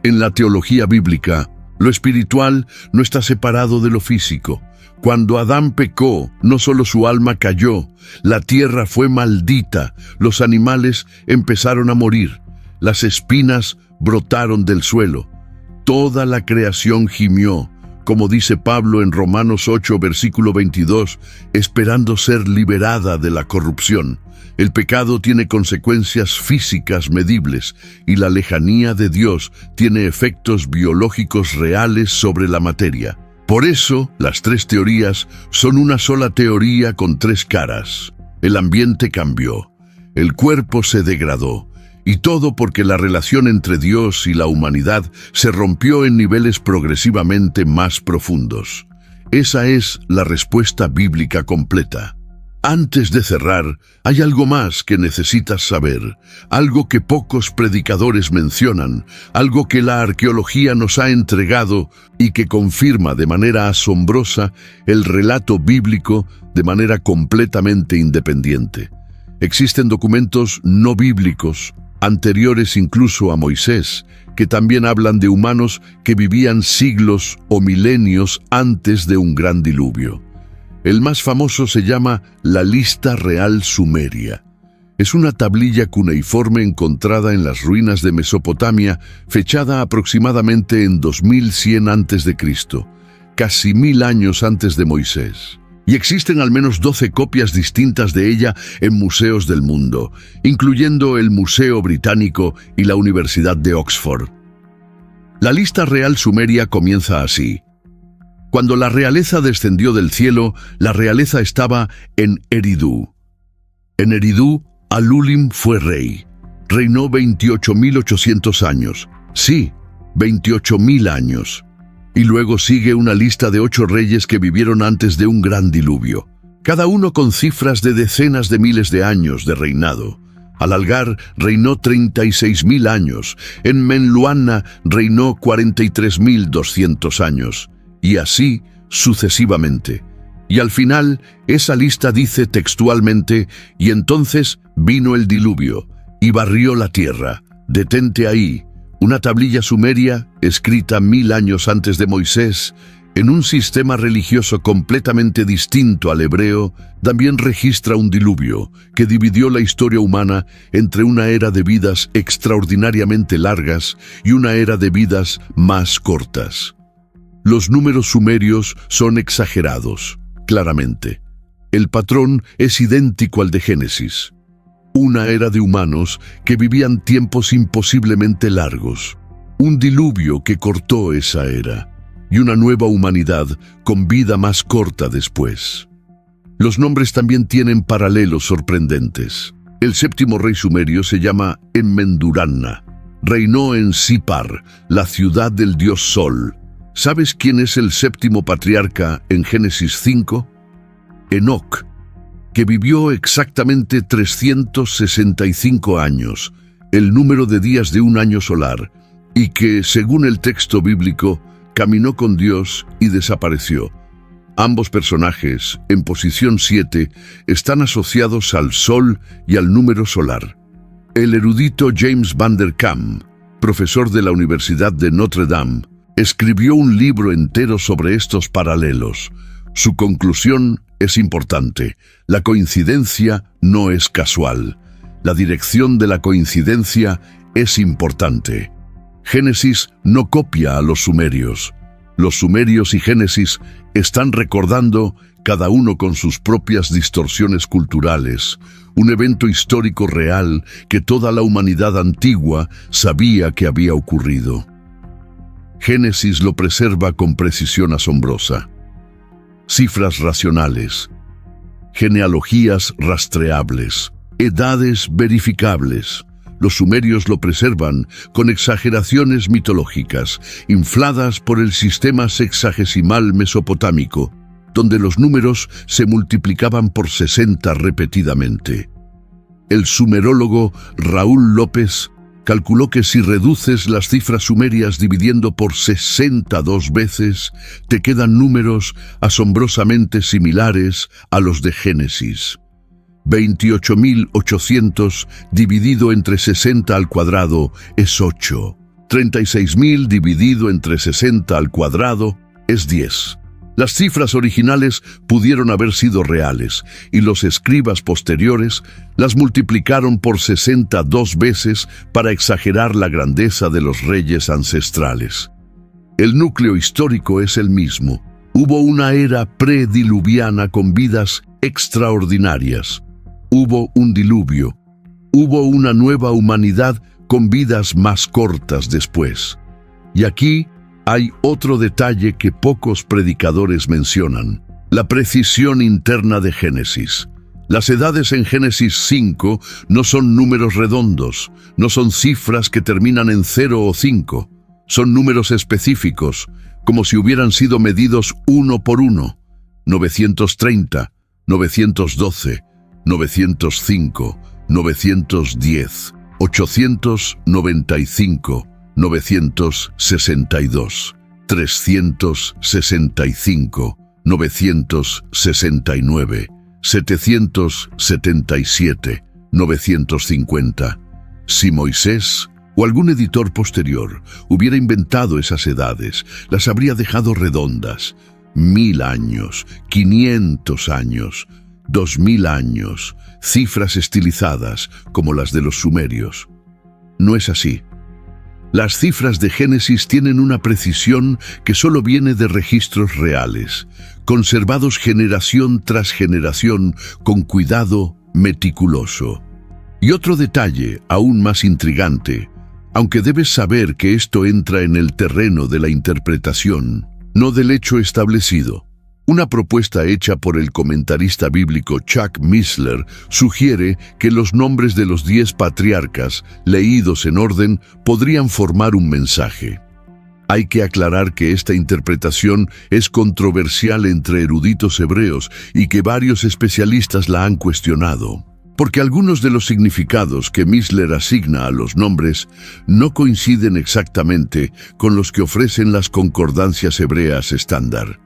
Speaker 1: En la teología bíblica, lo espiritual no está separado de lo físico. Cuando Adán pecó, no solo su alma cayó, la tierra fue maldita, los animales empezaron a morir, las espinas brotaron del suelo, toda la creación gimió, como dice Pablo en Romanos 8, versículo 22, esperando ser liberada de la corrupción. El pecado tiene consecuencias físicas medibles y la lejanía de Dios tiene efectos biológicos reales sobre la materia. Por eso, las 3 teorías son una sola teoría con 3 caras. El ambiente cambió, el cuerpo se degradó, y todo porque la relación entre Dios y la humanidad se rompió en niveles progresivamente más profundos. Esa es la respuesta bíblica completa. Antes de cerrar, hay algo más que necesitas saber, algo que pocos predicadores mencionan, algo que la arqueología nos ha entregado y que confirma de manera asombrosa el relato bíblico de manera completamente independiente. Existen documentos no bíblicos, anteriores incluso a Moisés, que también hablan de humanos que vivían siglos o milenios antes de un gran diluvio. El más famoso se llama la Lista Real Sumeria. Es una tablilla cuneiforme encontrada en las ruinas de Mesopotamia, fechada aproximadamente en 2100 a.C., casi 1000 años antes de Moisés. Y existen al menos 12 copias distintas de ella en museos del mundo, incluyendo el Museo Británico y la Universidad de Oxford. La Lista Real Sumeria comienza así. Cuando la realeza descendió del cielo, la realeza estaba en Eridu. En Eridu, Alulim fue rey. Reinó 28.800 años. Sí, 28.000 años. Y luego sigue una lista de 8 reyes que vivieron antes de un gran diluvio, cada uno con cifras de decenas de miles de años de reinado. Alalgar reinó 36.000 años. En Menluanna reinó 43.200 años. Y así sucesivamente. Y al final, esa lista dice textualmente, y entonces vino el diluvio, y barrió la tierra. Detente ahí. Una tablilla sumeria, escrita 1000 años antes de Moisés, en un sistema religioso completamente distinto al hebreo, también registra un diluvio que dividió la historia humana entre una era de vidas extraordinariamente largas y una era de vidas más cortas. Los números sumerios son exagerados, claramente. El patrón es idéntico al de Génesis. Una era de humanos que vivían tiempos imposiblemente largos. Un diluvio que cortó esa era. Y una nueva humanidad con vida más corta después. Los nombres también tienen paralelos sorprendentes. El séptimo rey sumerio se llama Enmenduranna. Reinó en Sipar, la ciudad del dios Sol. ¿Sabes quién es el séptimo patriarca en Génesis 5? Enoc, que vivió exactamente 365 años, el número de días de un año solar, y que, según el texto bíblico, caminó con Dios y desapareció. Ambos personajes, en posición 7, están asociados al Sol y al número solar. El erudito James Van der Kam, profesor de la Universidad de Notre Dame, escribió un libro entero sobre estos paralelos. Su conclusión es importante. La coincidencia no es casual. La dirección de la coincidencia es importante. Génesis no copia a los sumerios. Los sumerios y Génesis están recordando, cada uno con sus propias distorsiones culturales, un evento histórico real que toda la humanidad antigua sabía que había ocurrido. Génesis lo preserva con precisión asombrosa. Cifras racionales, genealogías rastreables, edades verificables. Los sumerios lo preservan con exageraciones mitológicas, infladas por el sistema sexagesimal mesopotámico, donde los números se multiplicaban por 60 repetidamente. El sumerólogo Raúl López calculó que si reduces las cifras sumerias dividiendo por 62 veces, te quedan números asombrosamente similares a los de Génesis. 28.800 dividido entre 60 al cuadrado es 8. 36.000 dividido entre 60 al cuadrado es 10. Las cifras originales pudieron haber sido reales, y los escribas posteriores las multiplicaron por 62 veces para exagerar la grandeza de los reyes ancestrales. El núcleo histórico es el mismo. Hubo una era prediluviana con vidas extraordinarias. Hubo un diluvio. Hubo una nueva humanidad con vidas más cortas después. Y aquí hay otro detalle que pocos predicadores mencionan: la precisión interna de Génesis. Las edades en Génesis 5 no son números redondos, no son cifras que terminan en 0 o 5. Son números específicos, como si hubieran sido medidos uno por uno. 930, 912, 905, 910, 895, 962, 365, 969, 777, 950. Si Moisés o algún editor posterior hubiera inventado esas edades, las habría dejado redondas. 1000 años, 500 años, 2000 años, cifras estilizadas como las de los sumerios. No es así. Las cifras de Génesis tienen una precisión que solo viene de registros reales, conservados generación tras generación con cuidado meticuloso. Y otro detalle aún más intrigante, aunque debes saber que esto entra en el terreno de la interpretación, no del hecho establecido. Una propuesta hecha por el comentarista bíblico Chuck Missler sugiere que los nombres de los 10 patriarcas, leídos en orden, podrían formar un mensaje. Hay que aclarar que esta interpretación es controversial entre eruditos hebreos y que varios especialistas la han cuestionado, porque algunos de los significados que Missler asigna a los nombres no coinciden exactamente con los que ofrecen las concordancias hebreas estándar.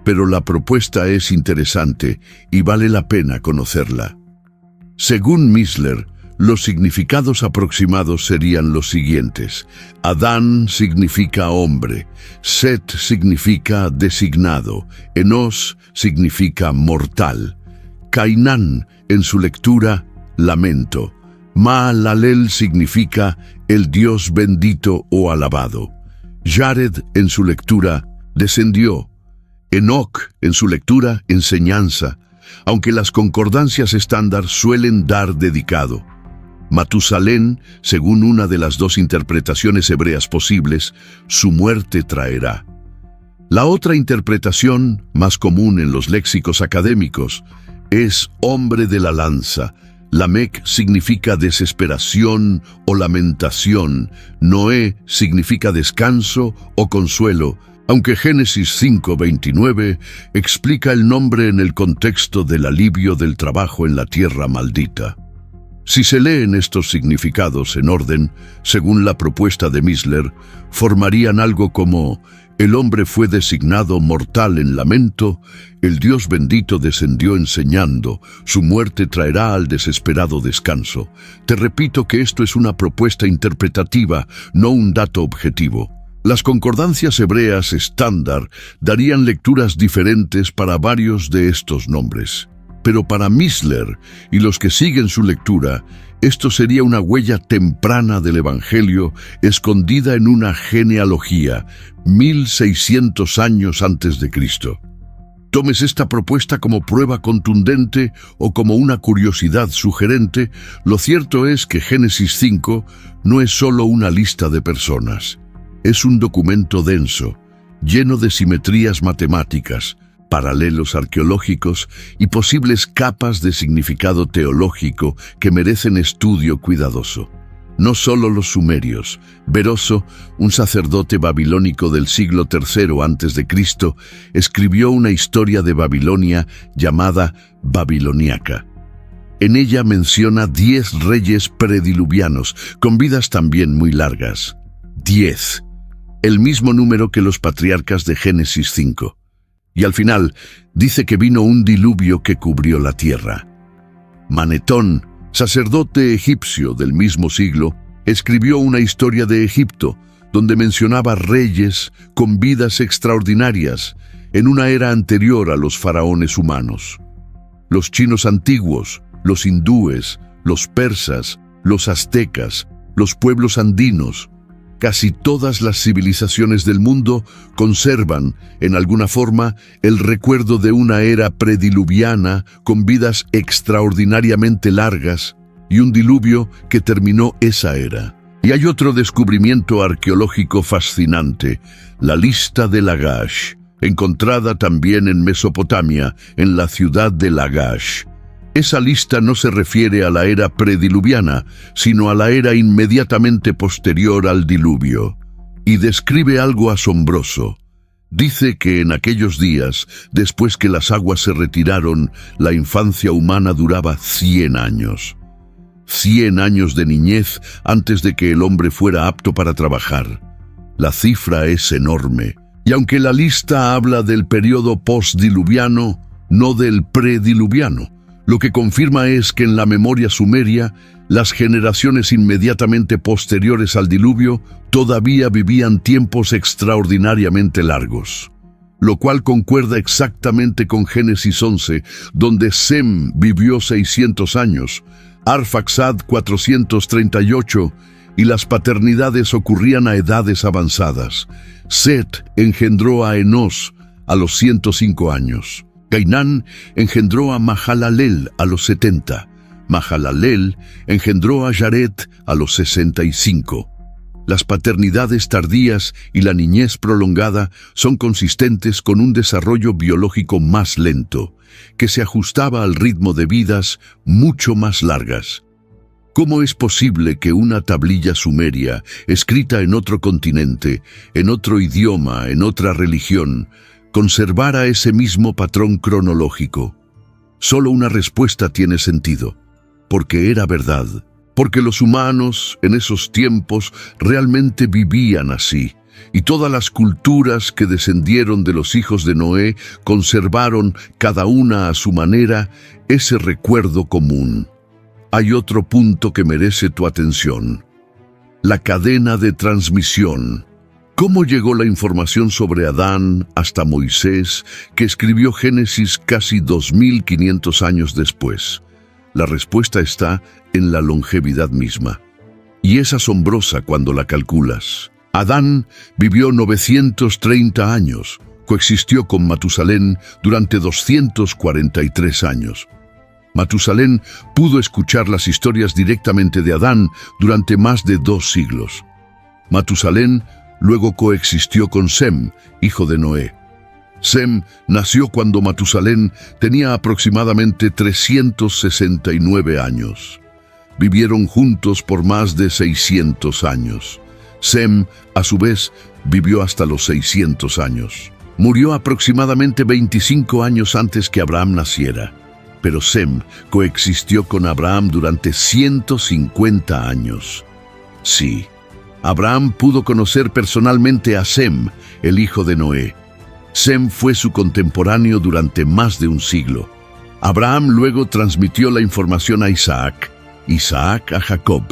Speaker 1: Pero la propuesta es interesante y vale la pena conocerla. Según Missler, los significados aproximados serían los siguientes. Adán significa hombre, Set significa designado, Enos significa mortal, Cainán, en su lectura, lamento, Maalalel significa el Dios bendito o alabado, Jared, en su lectura, descendió, Enoc, en su lectura, enseñanza, aunque las concordancias estándar suelen dar dedicado. Matusalén, según una de las 2 interpretaciones hebreas posibles, su muerte traerá. La otra interpretación, más común en los léxicos académicos, es hombre de la lanza. Lamec significa desesperación o lamentación. Noé significa descanso o consuelo, aunque Génesis 5:29 explica el nombre en el contexto del alivio del trabajo en la tierra maldita. Si se leen estos significados en orden, según la propuesta de Missler, formarían algo como: el hombre fue designado mortal en lamento, el Dios bendito descendió enseñando, su muerte traerá al desesperado descanso. Te repito que esto es una propuesta interpretativa, no un dato objetivo. Las concordancias hebreas estándar darían lecturas diferentes para varios de estos nombres. Pero para Missler y los que siguen su lectura, esto sería una huella temprana del Evangelio escondida en una genealogía, 1600 años antes de Cristo. Tomes esta propuesta como prueba contundente o como una curiosidad sugerente, lo cierto es que Génesis 5 no es solo una lista de personas. Es un documento denso, lleno de simetrías matemáticas, paralelos arqueológicos y posibles capas de significado teológico que merecen estudio cuidadoso. No solo los sumerios. Beroso, un sacerdote babilónico del siglo III a.C., escribió una historia de Babilonia llamada Babiloniaca. En ella menciona 10 reyes prediluvianos, con vidas también muy largas. 10. El mismo número que los patriarcas de Génesis 5. Y al final dice que vino un diluvio que cubrió la tierra. Manetón, sacerdote egipcio del mismo siglo, escribió una historia de Egipto, donde mencionaba reyes con vidas extraordinarias en una era anterior a los faraones humanos. Los chinos antiguos, los hindúes, los persas, los aztecas, los pueblos andinos, casi todas las civilizaciones del mundo conservan, en alguna forma, el recuerdo de una era prediluviana con vidas extraordinariamente largas y un diluvio que terminó esa era. Y hay otro descubrimiento arqueológico fascinante, la lista de Lagash, encontrada también en Mesopotamia, en la ciudad de Lagash. Esa lista no se refiere a la era prediluviana, sino a la era inmediatamente posterior al diluvio, y describe algo asombroso. Dice que en aquellos días, después que las aguas se retiraron, la infancia humana duraba 100 años. 100 años de niñez antes de que el hombre fuera apto para trabajar. La cifra es enorme, y aunque la lista habla del periodo postdiluviano, no del prediluviano, lo que confirma es que en la memoria sumeria, las generaciones inmediatamente posteriores al diluvio todavía vivían tiempos extraordinariamente largos, lo cual concuerda exactamente con Génesis 11, donde Sem vivió 600 años, Arfaxad 438, y las paternidades ocurrían a edades avanzadas. Set engendró a Enos a los 105 años. Cainán engendró a Mahalalel a los 70. Mahalalel engendró a Yared a los 65. Las paternidades tardías y la niñez prolongada son consistentes con un desarrollo biológico más lento, que se ajustaba al ritmo de vidas mucho más largas. ¿Cómo es posible que una tablilla sumeria, escrita en otro continente, en otro idioma, en otra religión, conservara ese mismo patrón cronológico? Solo una respuesta tiene sentido: porque era verdad, porque los humanos en esos tiempos realmente vivían así, y todas las culturas que descendieron de los hijos de Noé conservaron, cada una a su manera, ese recuerdo común. Hay otro punto que merece tu atención: la cadena de transmisión. ¿Cómo llegó la información sobre Adán hasta Moisés, que escribió Génesis casi 2500 años después? La respuesta está en la longevidad misma. Y es asombrosa cuando la calculas. Adán vivió 930 años, coexistió con Matusalén durante 243 años. Matusalén pudo escuchar las historias directamente de Adán durante más de 2 siglos. Matusalén luego coexistió con Sem, hijo de Noé. Sem nació cuando Matusalén tenía aproximadamente 369 años. Vivieron juntos por más de 600 años. Sem, a su vez, vivió hasta los 600 años. Murió aproximadamente 25 años antes que Abraham naciera. Pero Sem coexistió con Abraham durante 150 años. Sí, Abraham pudo conocer personalmente a Sem, el hijo de Noé. Sem fue su contemporáneo durante más de un siglo. Abraham luego transmitió la información a Isaac, Isaac a Jacob,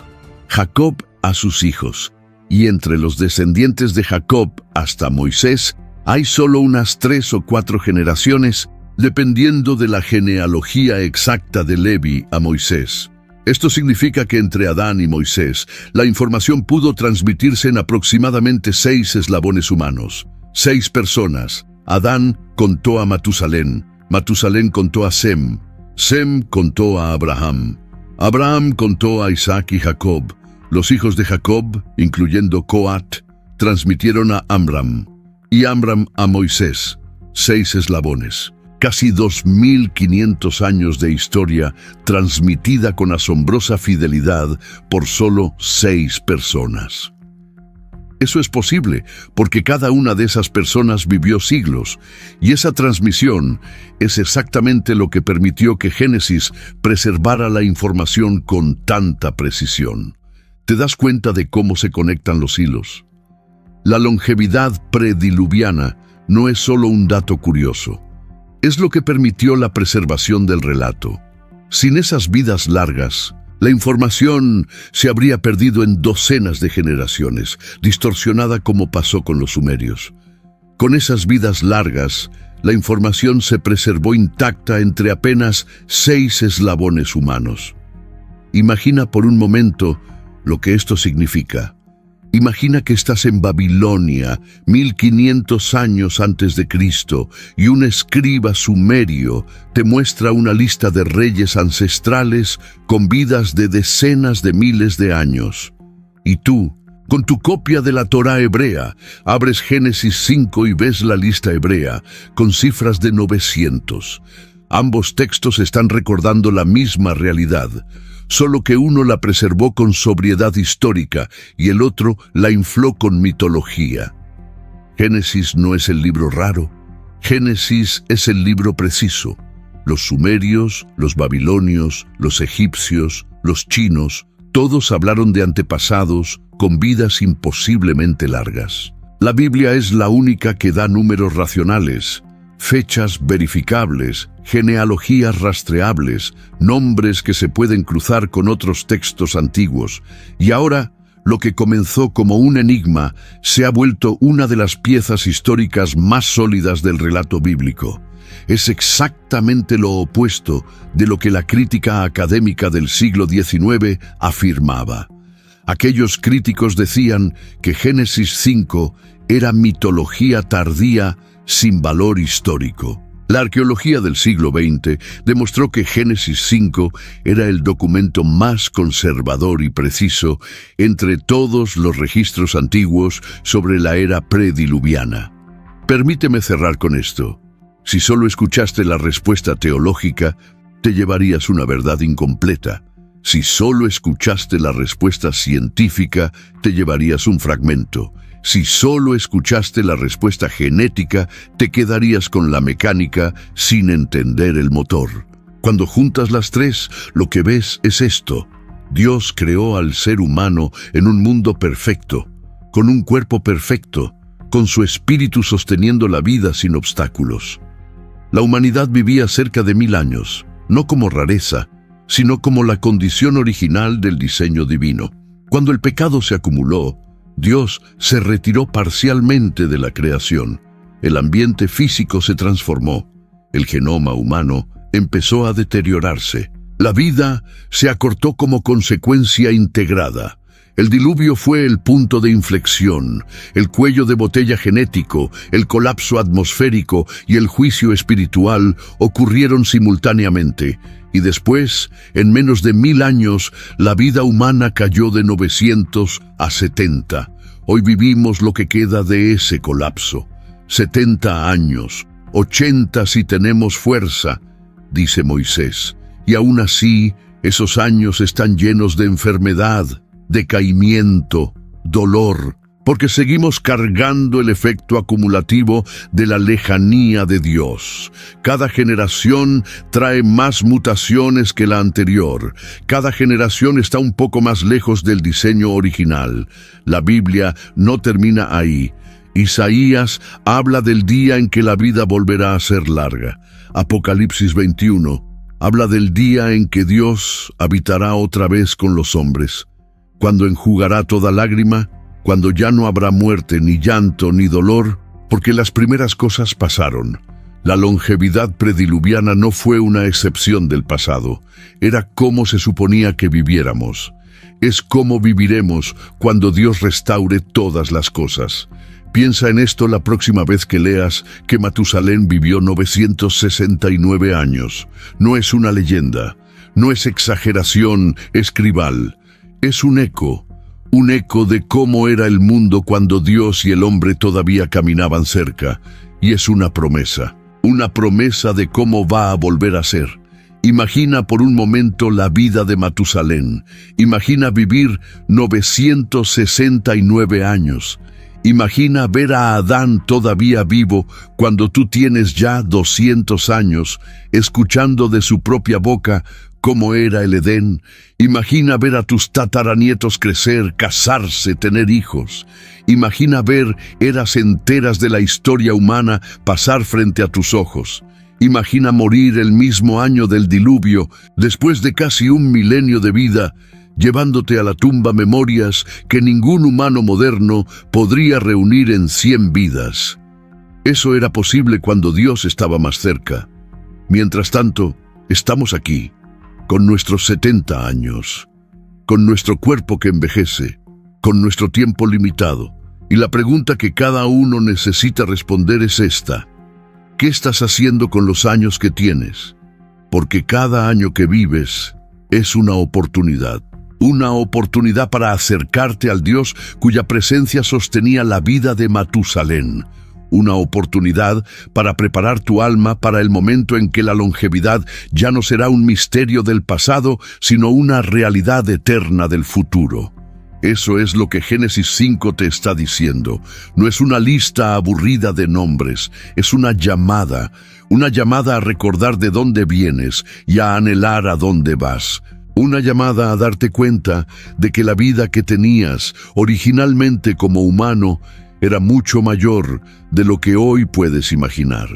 Speaker 1: Jacob a sus hijos, y entre los descendientes de Jacob hasta Moisés hay solo unas 3 o 4 generaciones, dependiendo de la genealogía exacta de Levi a Moisés. Esto significa que entre Adán y Moisés, la información pudo transmitirse en aproximadamente 6 eslabones humanos. 6 personas. Adán contó a Matusalén, Matusalén contó a Sem, Sem contó a Abraham, Abraham contó a Isaac y Jacob. Los hijos de Jacob, incluyendo Coat, transmitieron a Amram, y Amram a Moisés. 6 eslabones. Casi 2500 años de historia transmitida con asombrosa fidelidad por solo 6 personas. Eso es posible porque cada una de esas personas vivió siglos, y esa transmisión es exactamente lo que permitió que Génesis preservara la información con tanta precisión. ¿Te das cuenta de cómo se conectan los hilos? La longevidad prediluviana no es solo un dato curioso. Es lo que permitió la preservación del relato. Sin esas vidas largas, la información se habría perdido en docenas de generaciones, distorsionada como pasó con los sumerios. Con esas vidas largas, la información se preservó intacta entre apenas 6 eslabones humanos. Imagina por un momento lo que esto significa. Imagina que estás en Babilonia, 1500 años antes de Cristo, y un escriba sumerio te muestra una lista de reyes ancestrales con vidas de decenas de miles de años. Y tú, con tu copia de la Torá hebrea, abres Génesis 5 y ves la lista hebrea, con cifras de 900. Ambos textos están recordando la misma realidad, solo que uno la preservó con sobriedad histórica y el otro la infló con mitología. Génesis no es el libro raro. Génesis es el libro preciso. Los sumerios, los babilonios, los egipcios, los chinos, todos hablaron de antepasados con vidas imposiblemente largas. La Biblia es la única que da números racionales, fechas verificables, genealogías rastreables, nombres que se pueden cruzar con otros textos antiguos. Y ahora, lo que comenzó como un enigma se ha vuelto una de las piezas históricas más sólidas del relato bíblico. Es exactamente lo opuesto de lo que la crítica académica del siglo XIX afirmaba. Aquellos críticos decían que Génesis 5 era mitología tardía sin valor histórico. La arqueología del siglo XX demostró que Génesis 5 era el documento más conservador y preciso entre todos los registros antiguos sobre la era prediluviana. Permíteme cerrar con esto. Si solo escuchaste la respuesta teológica, te llevarías una verdad incompleta. Si solo escuchaste la respuesta científica, te llevarías un fragmento. Si solo escuchaste la respuesta genética, te quedarías con la mecánica sin entender el motor. Cuando juntas las tres, lo que ves es esto. Dios creó al ser humano en un mundo perfecto, con un cuerpo perfecto, con su espíritu sosteniendo la vida sin obstáculos. La humanidad vivía cerca de 1000 años, no como rareza, sino como la condición original del diseño divino. Cuando el pecado se acumuló, Dios se retiró parcialmente de la creación. El ambiente físico se transformó. El genoma humano empezó a deteriorarse. La vida se acortó como consecuencia integrada. El diluvio fue el punto de inflexión, el cuello de botella genético, el colapso atmosférico y el juicio espiritual ocurrieron simultáneamente. Y después, en menos de 1000 años, la vida humana cayó de 900 a 70. Hoy vivimos lo que queda de ese colapso. 70 años, 80 si tenemos fuerza, dice Moisés. Y aún así, esos años están llenos de enfermedad, decaimiento, dolor, porque seguimos cargando el efecto acumulativo de la lejanía de Dios. Cada generación trae más mutaciones que la anterior. Cada generación está un poco más lejos del diseño original. La Biblia no termina ahí. Isaías habla del día en que la vida volverá a ser larga. Apocalipsis 21 habla del día en que Dios habitará otra vez con los hombres, cuando enjugará toda lágrima, cuando ya no habrá muerte, ni llanto, ni dolor, porque las primeras cosas pasaron. La longevidad prediluviana no fue una excepción del pasado, era como se suponía que viviéramos. Es como viviremos cuando Dios restaure todas las cosas. Piensa en esto la próxima vez que leas que Matusalén vivió 969 años. No es una leyenda, no es exageración escribal, es un eco de cómo era el mundo cuando Dios y el hombre todavía caminaban cerca, y es una promesa de cómo va a volver a ser. Imagina por un momento la vida de Matusalén, imagina vivir 969 años, imagina ver a Adán todavía vivo cuando tú tienes ya 200 años, escuchando de su propia boca cómo era el Edén. Imagina ver a tus tataranietos crecer, casarse, tener hijos. Imagina ver eras enteras de la historia humana pasar frente a tus ojos. Imagina morir el mismo año del diluvio, después de casi 1 milenio de vida, llevándote a la tumba memorias que ningún humano moderno podría reunir en 100 vidas. Eso era posible cuando Dios estaba más cerca. Mientras tanto, estamos aquí, con nuestros 70 años, con nuestro cuerpo que envejece, con nuestro tiempo limitado. Y la pregunta que cada uno necesita responder es esta: ¿qué estás haciendo con los años que tienes? Porque cada año que vives es una oportunidad para acercarte al Dios cuya presencia sostenía la vida de Matusalén. Una oportunidad para preparar tu alma para el momento en que la longevidad ya no será un misterio del pasado, sino una realidad eterna del futuro. Eso es lo que Génesis 5 te está diciendo. No es una lista aburrida de nombres, es una llamada a recordar de dónde vienes y a anhelar a dónde vas. Una llamada a darte cuenta de que la vida que tenías originalmente como humano era mucho mayor de lo que hoy puedes imaginar.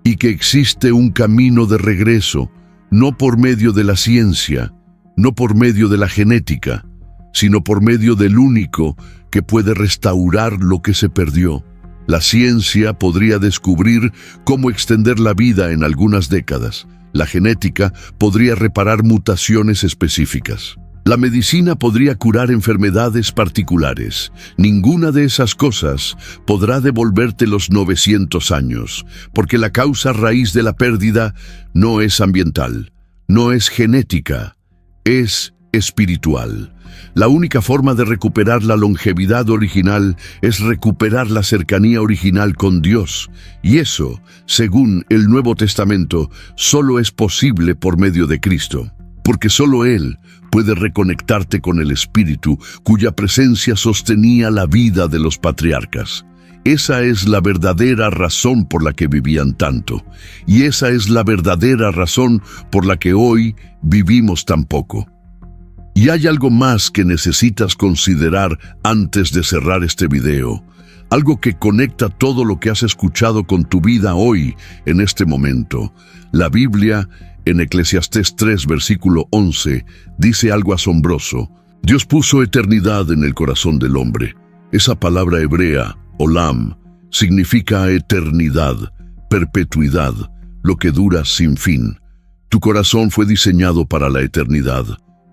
Speaker 1: Y que existe un camino de regreso, no por medio de la ciencia, no por medio de la genética, sino por medio del único que puede restaurar lo que se perdió. La ciencia podría descubrir cómo extender la vida en algunas décadas. La genética podría reparar mutaciones específicas. La medicina podría curar enfermedades particulares. Ninguna de esas cosas podrá devolverte los 900 años, porque la causa raíz de la pérdida no es ambiental, no es genética, es espiritual. La única forma de recuperar la longevidad original es recuperar la cercanía original con Dios. Y eso, según el Nuevo Testamento, solo es posible por medio de Cristo. Porque solo Él puede reconectarte con el Espíritu, cuya presencia sostenía la vida de los patriarcas. Esa es la verdadera razón por la que vivían tanto. Y esa es la verdadera razón por la que hoy vivimos tan poco. Y hay algo más que necesitas considerar antes de cerrar este video. Algo que conecta todo lo que has escuchado con tu vida hoy, en este momento. La Biblia, en Eclesiastés 3, versículo 11, dice algo asombroso. Dios puso eternidad en el corazón del hombre. Esa palabra hebrea, olam, significa eternidad, perpetuidad, lo que dura sin fin. Tu corazón fue diseñado para la eternidad.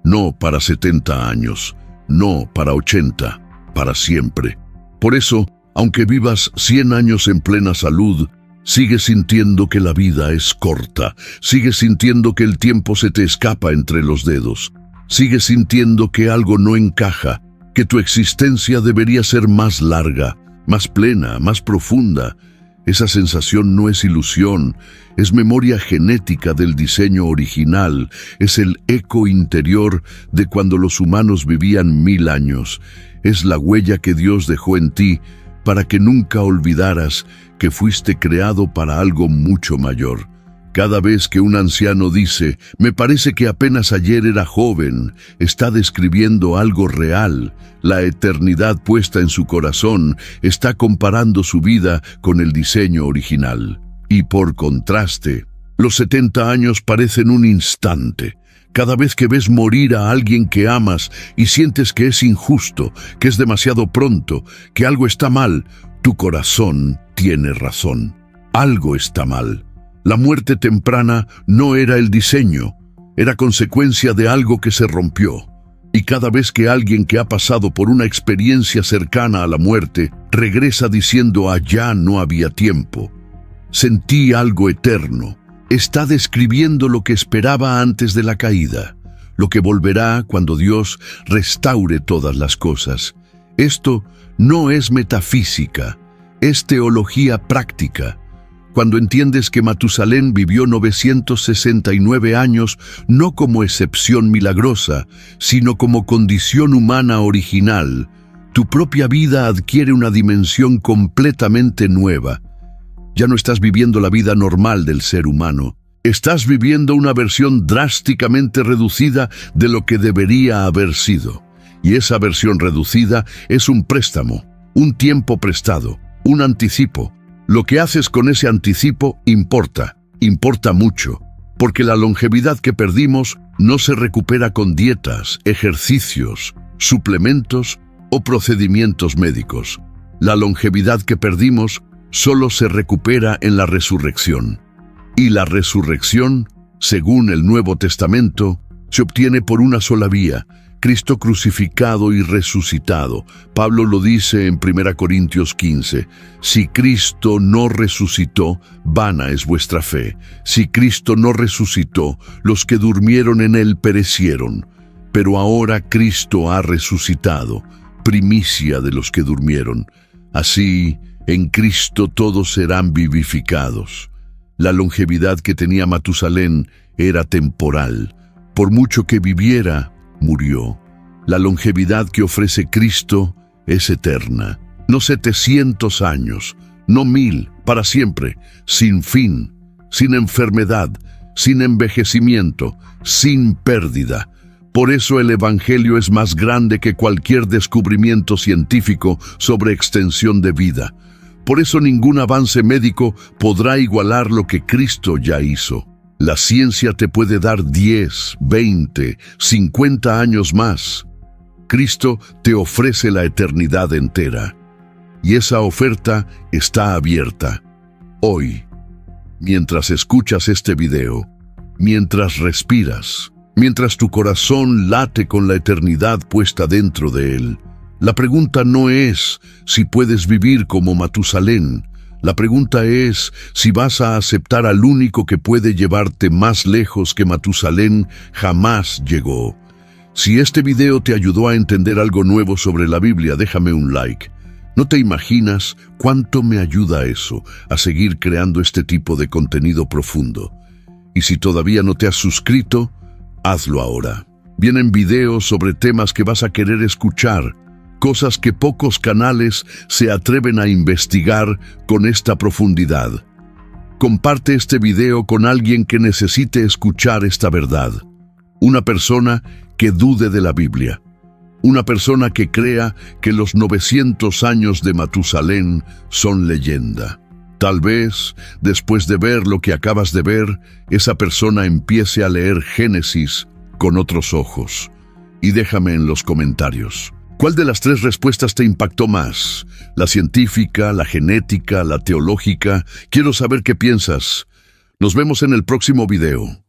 Speaker 1: No para 70 años, no para 80, para siempre. Por eso, aunque vivas 100 años en plena salud, sigues sintiendo que la vida es corta, sigues sintiendo que el tiempo se te escapa entre los dedos, sigues sintiendo que algo no encaja, que tu existencia debería ser más larga, más plena, más profunda. Esa sensación no es ilusión, es memoria genética del diseño original, es el eco interior de cuando los humanos vivían 1000 años. Es la huella que Dios dejó en ti para que nunca olvidaras que fuiste creado para algo mucho mayor. Cada vez que un anciano dice, me parece que apenas ayer era joven, está describiendo algo real. La eternidad puesta en su corazón está comparando su vida con el diseño original. Y por contraste, los 70 años parecen un instante. Cada vez que ves morir a alguien que amas y sientes que es injusto, que es demasiado pronto, que algo está mal, tu corazón tiene razón. Algo está mal. La muerte temprana no era el diseño, era consecuencia de algo que se rompió. Y cada vez que alguien que ha pasado por una experiencia cercana a la muerte regresa diciendo allá no había tiempo, sentí algo eterno, está describiendo lo que esperaba antes de la caída, lo que volverá cuando Dios restaure todas las cosas. Esto no es metafísica, es teología práctica. Cuando entiendes que Matusalén vivió 969 años no como excepción milagrosa, sino como condición humana original, tu propia vida adquiere una dimensión completamente nueva. Ya no estás viviendo la vida normal del ser humano. Estás viviendo una versión drásticamente reducida de lo que debería haber sido. Y esa versión reducida es un préstamo, un tiempo prestado, un anticipo. Lo que haces con ese anticipo importa mucho, porque la longevidad que perdimos no se recupera con dietas, ejercicios, suplementos o procedimientos médicos. La longevidad que perdimos solo se recupera en la resurrección. Y la resurrección, según el Nuevo Testamento, se obtiene por una sola vía: Cristo crucificado y resucitado. Pablo lo dice en 1 Corintios 15. Si Cristo no resucitó, vana es vuestra fe. Si Cristo no resucitó, los que durmieron en él perecieron. Pero ahora Cristo ha resucitado, primicia de los que durmieron. Así, en Cristo todos serán vivificados. La longevidad que tenía Matusalén era temporal. Por mucho que viviera, murió. La longevidad que ofrece Cristo es eterna. No 700 años, no 1000, para siempre, sin fin, sin enfermedad, sin envejecimiento, sin pérdida. Por eso el Evangelio es más grande que cualquier descubrimiento científico sobre extensión de vida. Por eso ningún avance médico podrá igualar lo que Cristo ya hizo. La ciencia te puede dar 10, 20, 50 años más. Cristo te ofrece la eternidad entera. Y esa oferta está abierta. Hoy, mientras escuchas este video, mientras respiras, mientras tu corazón late con la eternidad puesta dentro de él, la pregunta no es si puedes vivir como Matusalén. La pregunta es si vas a aceptar al único que puede llevarte más lejos que Matusalén jamás llegó. Si este video te ayudó a entender algo nuevo sobre la Biblia, déjame un like. No te imaginas cuánto me ayuda eso a seguir creando este tipo de contenido profundo. Y si todavía no te has suscrito, hazlo ahora. Vienen videos sobre temas que vas a querer escuchar, cosas que pocos canales se atreven a investigar con esta profundidad. Comparte este video con alguien que necesite escuchar esta verdad. Una persona que dude de la Biblia. Una persona que crea que los 900 años de Matusalén son leyenda. Tal vez, después de ver lo que acabas de ver, esa persona empiece a leer Génesis con otros ojos. Y déjame en los comentarios. ¿Cuál de las 3 respuestas te impactó más? ¿La científica, la genética, la teológica? Quiero saber qué piensas. Nos vemos en el próximo video.